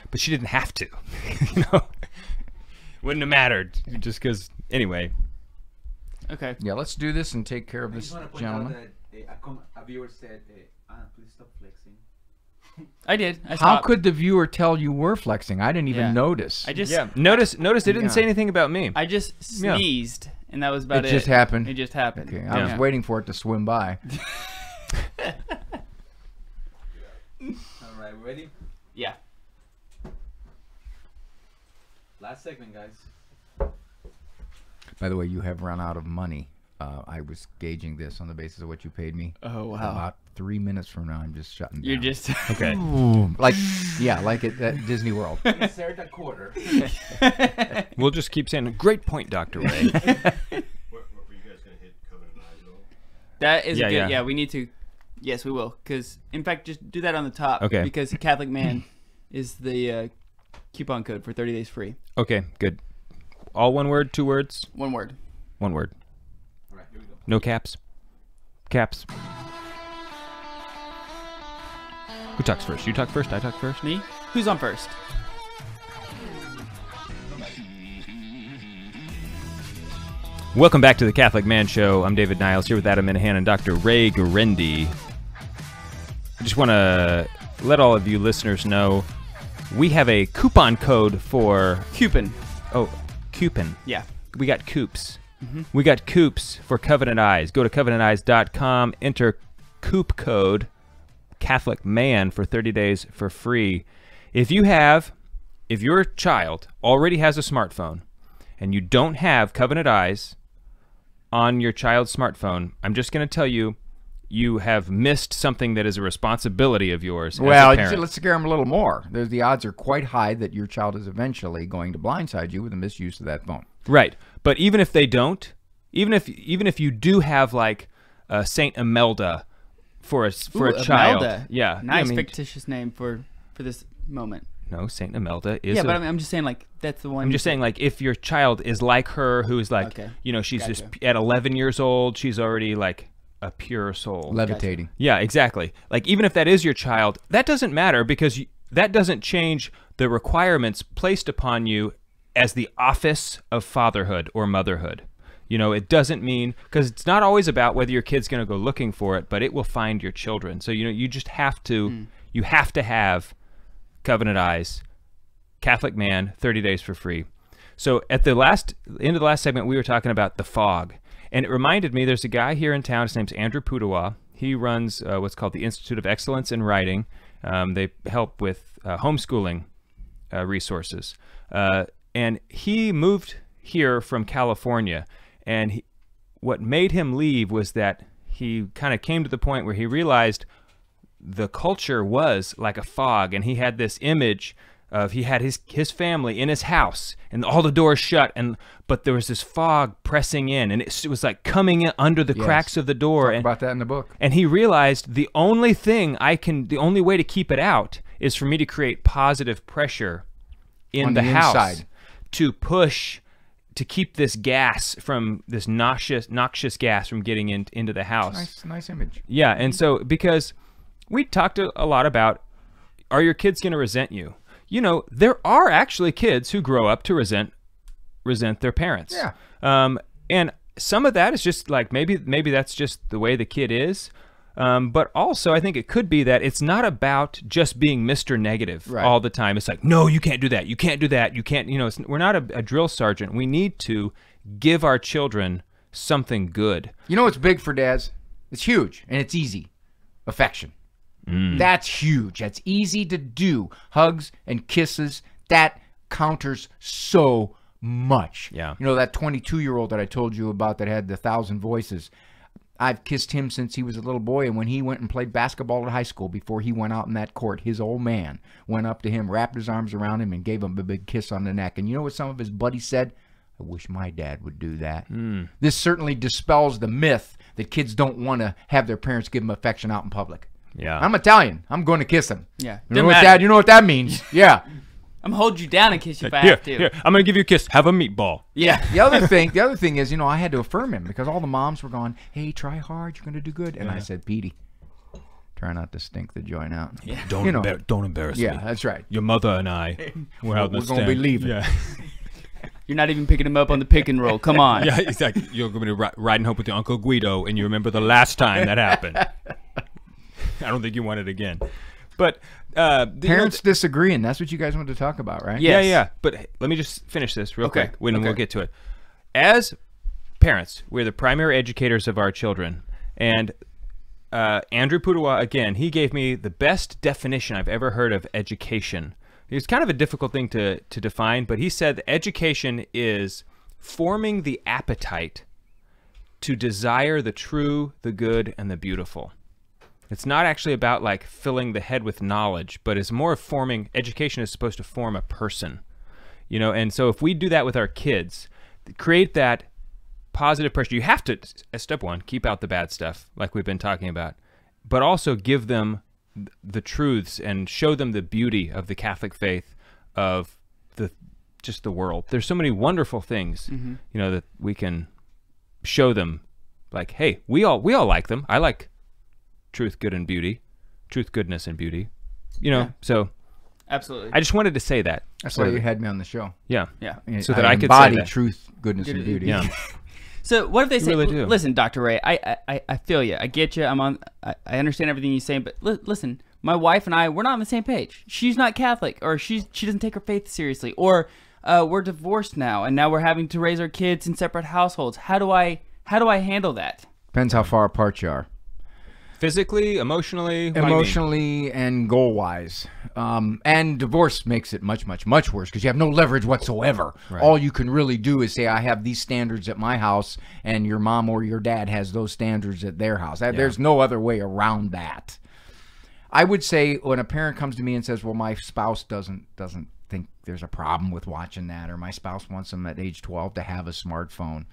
But she didn't have to. Wouldn't have mattered. Just because, anyway. Okay. Yeah, let's do this and take care of this gentleman. A viewer said, please stop flexing. I did. How could the viewer tell you were flexing? I didn't even notice. I just notice it didn't say anything about me. I just sneezed, and that was about it. It just happened. It just happened. Okay, I was waiting for it to swim by. All right, ready? Yeah. Last segment, guys. By the way, you have run out of money. I was gauging this on the basis of what you paid me. Oh, wow. About 3 minutes from now, I'm just shutting down. You're just... Okay. like at Disney World. Insert a quarter. We'll just keep saying, great point, Dr. Ray. Were you guys going to hit Covenant Eyes at all? That is good. Yeah, we need to... Yes, we will. Because, in fact, just do that on the top. Okay. Because Catholic Man is the coupon code for 30 days free. Okay, good. All one word, 2 words? One word. One word. All right, here we go. No caps? Caps. Who talks first? You talk first? I talk first? Me? Who's on first? Welcome back to the Catholic Man Show. I'm David Niles here with Adam Minahan and Dr. Ray Guarendi. I just want to let all of you listeners know we have a coupon code for... Coupon. Oh, coupon. Yeah. We got coops. We got coops for Covenant Eyes. Go to covenanteyes.com, enter coop code Catholic Man for 30 days for free. If your child already has a smartphone and you don't have Covenant Eyes on your child's smartphone, I'm just going to tell you, you have missed something that is a responsibility of yours. Well, as a parent. let's scare them a little more. The odds are quite high that your child is eventually going to blindside you with the misuse of that phone. Right, but even if they don't, even if you do have Saint Imelda for a child, Imelda. yeah, nice fictitious name for this moment. No, Saint Imelda is. Yeah, but I'm just saying that's the one. I'm just saying if your child is like her, who is she's just at 11 years old, she's already a pure soul, levitating. Gotcha. Yeah, exactly. Even if that is your child, that doesn't matter because that doesn't change the requirements placed upon you as the office of fatherhood or motherhood. It doesn't mean, because it's not always about whether your kid's going to go looking for it, but it will find your children. So you just have to you have to have Covenant Eyes, Catholic Man, 30 days for free. So at the end of the last segment, we were talking about the fog. And it reminded me, there's a guy here in town, his name's Andrew Pudawa. He runs what's called the Institute of Excellence in Writing. They help with homeschooling resources. And he moved here from California. And what made him leave was that he kind of came to the point where he realized the culture was like a fog. And he had this image of, he had his family in his house and all the doors shut, but there was this fog pressing in, and it was like coming in under the cracks of the door. Talk about that in the book. And he realized the only way to keep it out is for me to create positive pressure in the house inside, to push, to keep this gas from this noxious gas from getting into the house. Nice image. Yeah, and so because we talked a lot about, are your kids going to resent you? You know, there are actually kids who grow up to resent their parents. Yeah. And some of that is just like, maybe that's just the way the kid is. But also I think it could be that it's not about just being Mr. Negative all the time. It's like, no, you can't do that. You can't do that. You can't, we're not a drill sergeant. We need to give our children something good. You know what's big for dads? It's huge and it's easy. Affection. That's huge. That's easy to do. Hugs and kisses, that counters so much. Yeah. You know, that 22-year-old that I told you about that had the 1,000 voices, I've kissed him since he was a little boy, and when he went and played basketball at high school, before he went out in that court, his old man went up to him, wrapped his arms around him, and gave him a big kiss on the neck. And you know what some of his buddies said? I wish my dad would do that. This certainly dispels the myth that kids don't want to have their parents give them affection out in public. Yeah. I'm Italian. I'm going to kiss him. Yeah. You know what that means? Yeah. I'm hold you down and kiss you if I have to. Here, I'm going to give you a kiss. Have a meatball. Yeah. The other thing is, I had to affirm him because all the moms were going, hey, try hard. You're going to do good. And I said, Petey, try not to stink the joint out. Yeah. Don't embarrass me. Yeah, that's right. Your mother and I, we're out in the going to be leaving. Yeah. You're not even picking him up on the pick and roll. Come on. Yeah, exactly. You're going to be riding home with your Uncle Guido, and you remember the last time that happened. I don't think you want it again. But parents disagree, and that's what you guys wanted to talk about, right? Yes. Yeah. But let me just finish this real quick, when we'll get to it. As parents, we're the primary educators of our children. And Andrew Pudawa, again, he gave me the best definition I've ever heard of education. It's kind of a difficult thing to define, but he said that education is forming the appetite to desire the true, the good, and the beautiful. It's not actually about like filling the head with knowledge, but it's more forming. Education is supposed to form a person, and so if we do that with our kids, create that positive pressure. You have to, as step one, keep out the bad stuff like we've been talking about, but also give them the truths and show them the beauty of the Catholic faith, of just the world. There's so many wonderful things, that we can show them. Like, hey, we all like them. I like truth, good, and beauty. Truth, goodness, and beauty. So absolutely. I just wanted to say that. That's why you had me on the show. Yeah. Yeah. So that I could embody say that. truth, goodness, and beauty. Yeah. So what if they say, really do. Listen, Dr. Ray, I feel you. I get you. I understand everything you're saying, but listen, my wife and I, we're not on the same page. She's not Catholic, or she doesn't take her faith seriously, or we're divorced now, and now we're having to raise our kids in separate households. How do I handle that? Depends how far apart you are. Physically, emotionally? Emotionally and goal-wise. And divorce makes it much, much, much worse because you have no leverage whatsoever. Right. All you can really do is say, I have these standards at my house, and your mom or your dad has those standards at their house. There's no other way around that. I would say when a parent comes to me and says, well, my spouse doesn't think there's a problem with watching that, or my spouse wants them at age 12 to have a smartphone,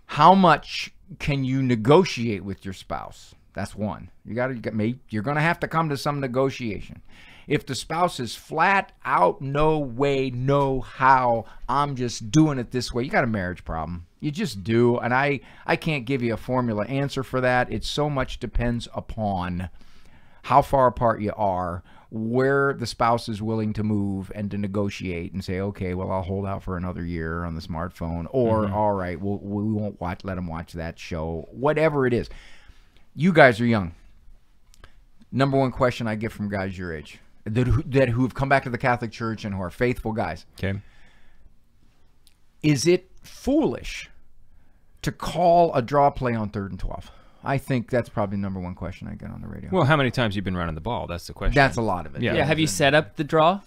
how much can you negotiate with your spouse? That's one. You're going to have to come to some negotiation. If the spouse is flat out, no way, no how, I'm just doing it this way, you got a marriage problem. You just do. And I can't give you a formula answer for that. It so much depends upon how far apart you are, where the spouse is willing to move and to negotiate and say, okay, well, I'll hold out for another year on the smartphone, or all right, we won't let them watch that show, whatever it is. You guys are young. Number one question I get from guys your age who have come back to the Catholic Church and who are faithful guys. Okay. is it foolish to call a draw play on 3rd and 12? I think that's probably the #1 question I get on the radio. Well, how many times you've been running the ball? That's the question. That's a lot of it. Yeah. Have you set up the draw?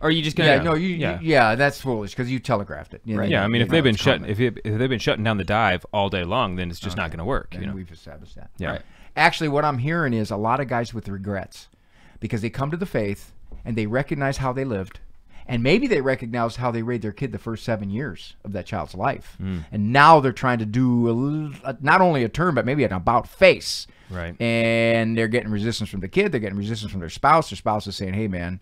Or are you just gonna? Yeah, that's foolish because you telegraphed it. Right. Yeah, I mean, if they've been shutting down the dive all day long, then it's just not going to work. And we've established that. Yeah. Right. Actually, what I'm hearing is a lot of guys with regrets because they come to the faith and they recognize how they lived, and maybe they recognize how they raised their kid the first 7 years of that child's life, and now they're trying to do not only a turn but maybe an about face. Right. And they're getting resistance from the kid. They're getting resistance from their spouse. Their spouse is saying, "Hey, man.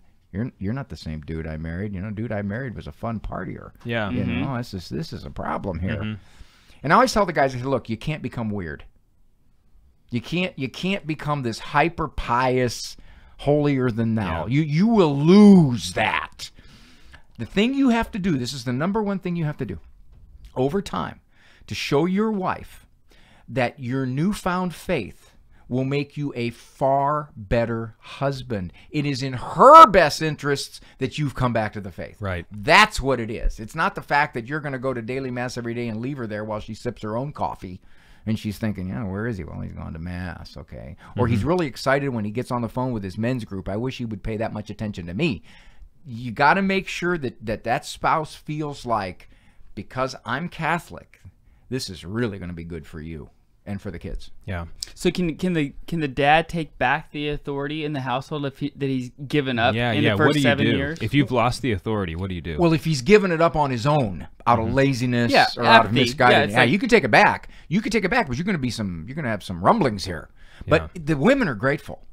You're not the same dude I married. Dude I married was a fun partier. Yeah. This is a problem here." And I always tell the guys, I say, look, you can't become weird. You can't become this hyper pious, holier than thou. Yeah. You will lose that. The thing you have to do, this is the #1 thing you have to do over time, to show your wife that your newfound faith will make you a far better husband. It is in her best interests that you've come back to the faith. Right. That's what it is. It's not the fact that you're going to go to daily mass every day and leave her there while she sips her own coffee and she's thinking, where is he? Well, he's gone to mass, okay. Or he's really excited when he gets on the phone with his men's group. I wish he would pay that much attention to me. You got to make sure that spouse feels like, because I'm Catholic, this is really going to be good for you and for the kids. Yeah. So can the dad take back the authority in the household that he's given up in the first 7 years? If you've lost the authority, what do you do? Well, if he's given it up on his own out of laziness or out of misguidance, you can take it back. You can take it back, but you're going to have some rumblings here. But the women are grateful.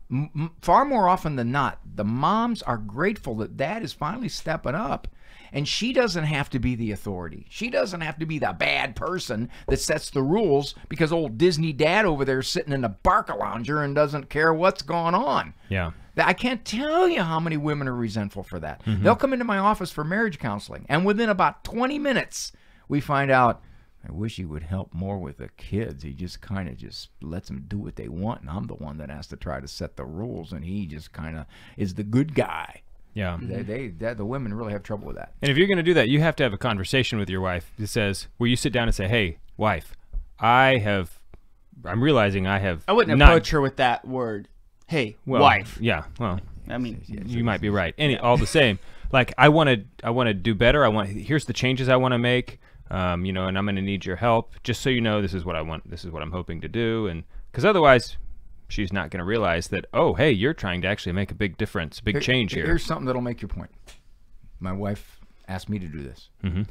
Far more often than not, the moms are grateful that dad is finally stepping up. And she doesn't have to be the authority. She doesn't have to be the bad person that sets the rules because old Disney dad over there is sitting in a Barcalounger and doesn't care what's going on. Yeah. I can't tell you how many women are resentful for that. They'll come into my office for marriage counseling, and within about 20 minutes, we find out, I wish he would help more with the kids. He just kind of just lets them do what they want, and I'm the one that has to try to set the rules, and he just kind of is the good guy. Yeah. The women really have trouble with that. And if you're going to do that, you have to have a conversation with your wife that says, where you sit down and say, hey, wife, I'm realizing I have I wouldn't approach her with that word. Hey, wife. Yeah, well, I mean, you might be right. All the same, like I want to do better. Here's the changes I want to make. And I'm going to need your help. Just so you know, this is what I want. This is what I'm hoping to do. And because otherwise, she's not going to realize that, oh, hey, you're trying to actually make a big difference, big change here. Here's something that'll make your point. My wife asked me to do this. From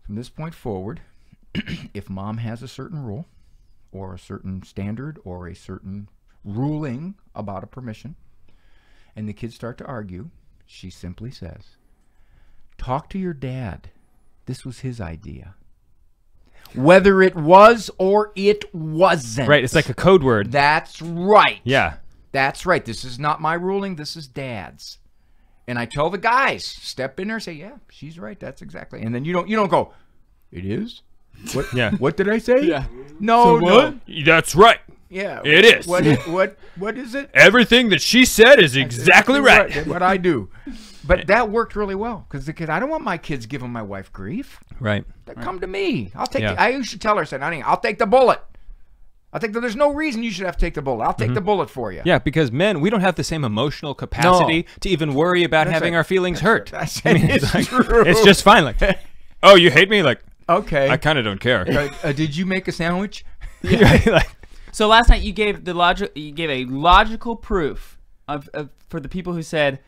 this point forward, if mom has a certain rule or a certain standard or a certain ruling about a permission and the kids start to argue, she simply says, talk to your dad. This was his idea. Whether it was or it wasn't. Right, it's like a code word. That's right. Yeah. That's right. This is not my ruling. This is Dad's. And I tell the guys, step in there and say, yeah, she's right. That's exactly. And then you don't go, it is? What? Yeah. What did I say? Yeah. No, no. That's right. Yeah. It is. What is it? Everything that she said is exactly right. What I do. But that worked really well because I don't want my kids giving my wife grief. Right. Come to me. I'll take. I used to tell her, honey, I'll take the bullet. There's no reason you should have to take the bullet. I'll take the bullet for you. Yeah, because men, we don't have the same emotional capacity to even worry about having our feelings hurt. It's just fine. Like, oh, you hate me? Like, okay. I kind of don't care. Did you make a sandwich? Yeah. So last night you gave a logical proof for the people who said,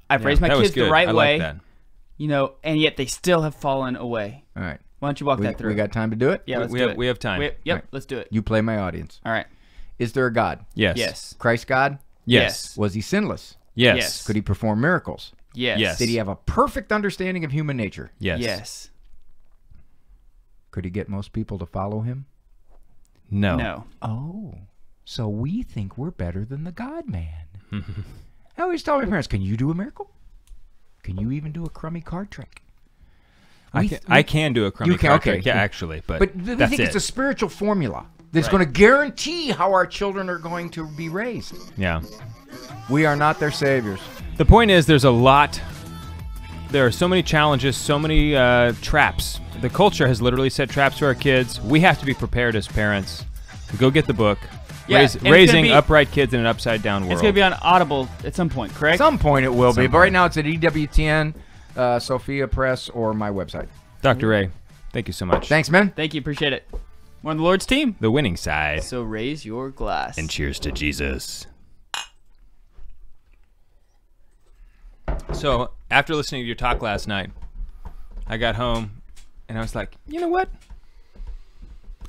I've raised my kids the right way, and yet they still have fallen away. All right. Why don't you walk that through? We got time to do it? Yeah, let's do it. We have time. Right. Let's do it. You play my audience. All right. Is there a God? Yes. Yes. Christ God? Yes. Was he sinless? Yes. Could he perform miracles? Yes. Yes. Did he have a perfect understanding of human nature? Yes. Yes. Could he get most people to follow him? No. No. Oh. So we think we're better than the God-man. I always tell my parents, can you do a miracle? Can you even do a crummy card trick? I can do a crummy card trick, yeah, actually, but we think it's a spiritual formula that's going to guarantee how our children are going to be raised. Yeah. We are not their saviors. The point is, there's a lot there are so many challenges, so many traps. The culture has literally set traps for our kids. We have to be prepared as parents. Go get the book. Yeah, and it's gonna Raising be- Upright Kids in an Upside Down World. It's going to be on Audible at some point, correct? At some point it will be, Some but right point. now it's at EWTN, Sophia Press, or my website. Dr. Ray, thank you so much. Thanks, man. Thank you. Appreciate it. We're on the Lord's team. The winning side. So raise your glass. And cheers to Jesus. So, after listening to your talk last night, I got home and I was like, you know what?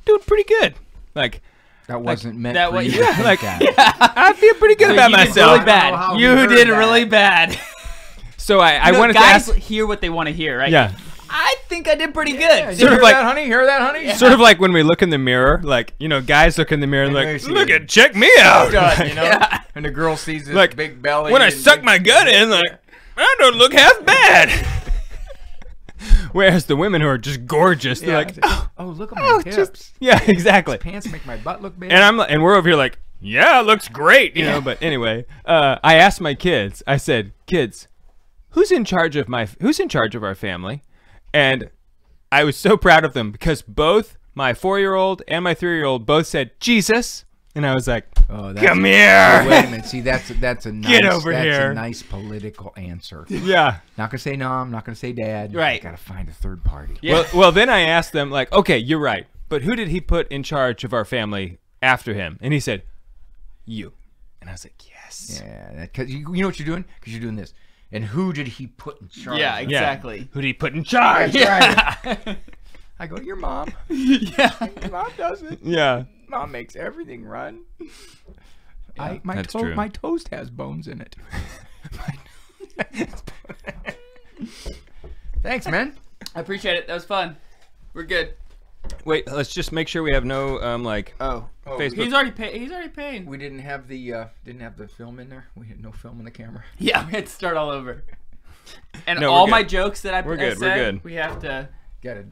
Doing pretty good. Like, that wasn't meant that for way- you. yeah, to think like, that. I feel pretty good So about you did myself. really bad. You did really bad. So I You know, wanted to guys ask. hear what they want to hear, right? Yeah. I think I did pretty Yeah, good. you Sort of hear like- that, honey? Hear that, honey? Sort of like when we look in the mirror, like, you know, guys look in the mirror and And they like, see look it. at, check me out. Done, you know? And the girl sees this Like, big belly. when I and suck big- my gut in, like, I don't look half bad. Whereas the women who are just gorgeous, they're like, oh, look at my hips. yeah, exactly. These pants make my butt look big. And we're over here like, yeah, it looks great, you know. But anyway, I asked my kids. I said, kids, who's in charge of our family? And I was so proud of them because both my 4-year-old and my 3-year-old both said Jesus, and I was like, oh, come here. Wait a minute. See, that's a nice. Get over that's here. a nice political answer. Yeah. Not gonna say no. I'm not gonna say dad. Right. Got to find a third party. Yeah. Well, then I asked them like, okay, you're right, but who did he put in charge of our family after him? And he said, you. And I was like, yes. Yeah. Because you know what you're doing? Because you're doing this. And who did he put in charge? Yeah, of? exactly. Who did he put in charge? Right. I go, your mom. Yeah. Your mom doesn't. Yeah. Mom makes everything run. Yeah, that's true. My toast has bones in it. Thanks, man. I appreciate it. That was fun. We're good. Wait, let's just make sure we have no like Facebook. He's already paying. We didn't have the film in there. We had no film in the camera. Yeah, we had to start all over. And No, all we're my good. jokes that I We're good, said, we're good. we have to. Got to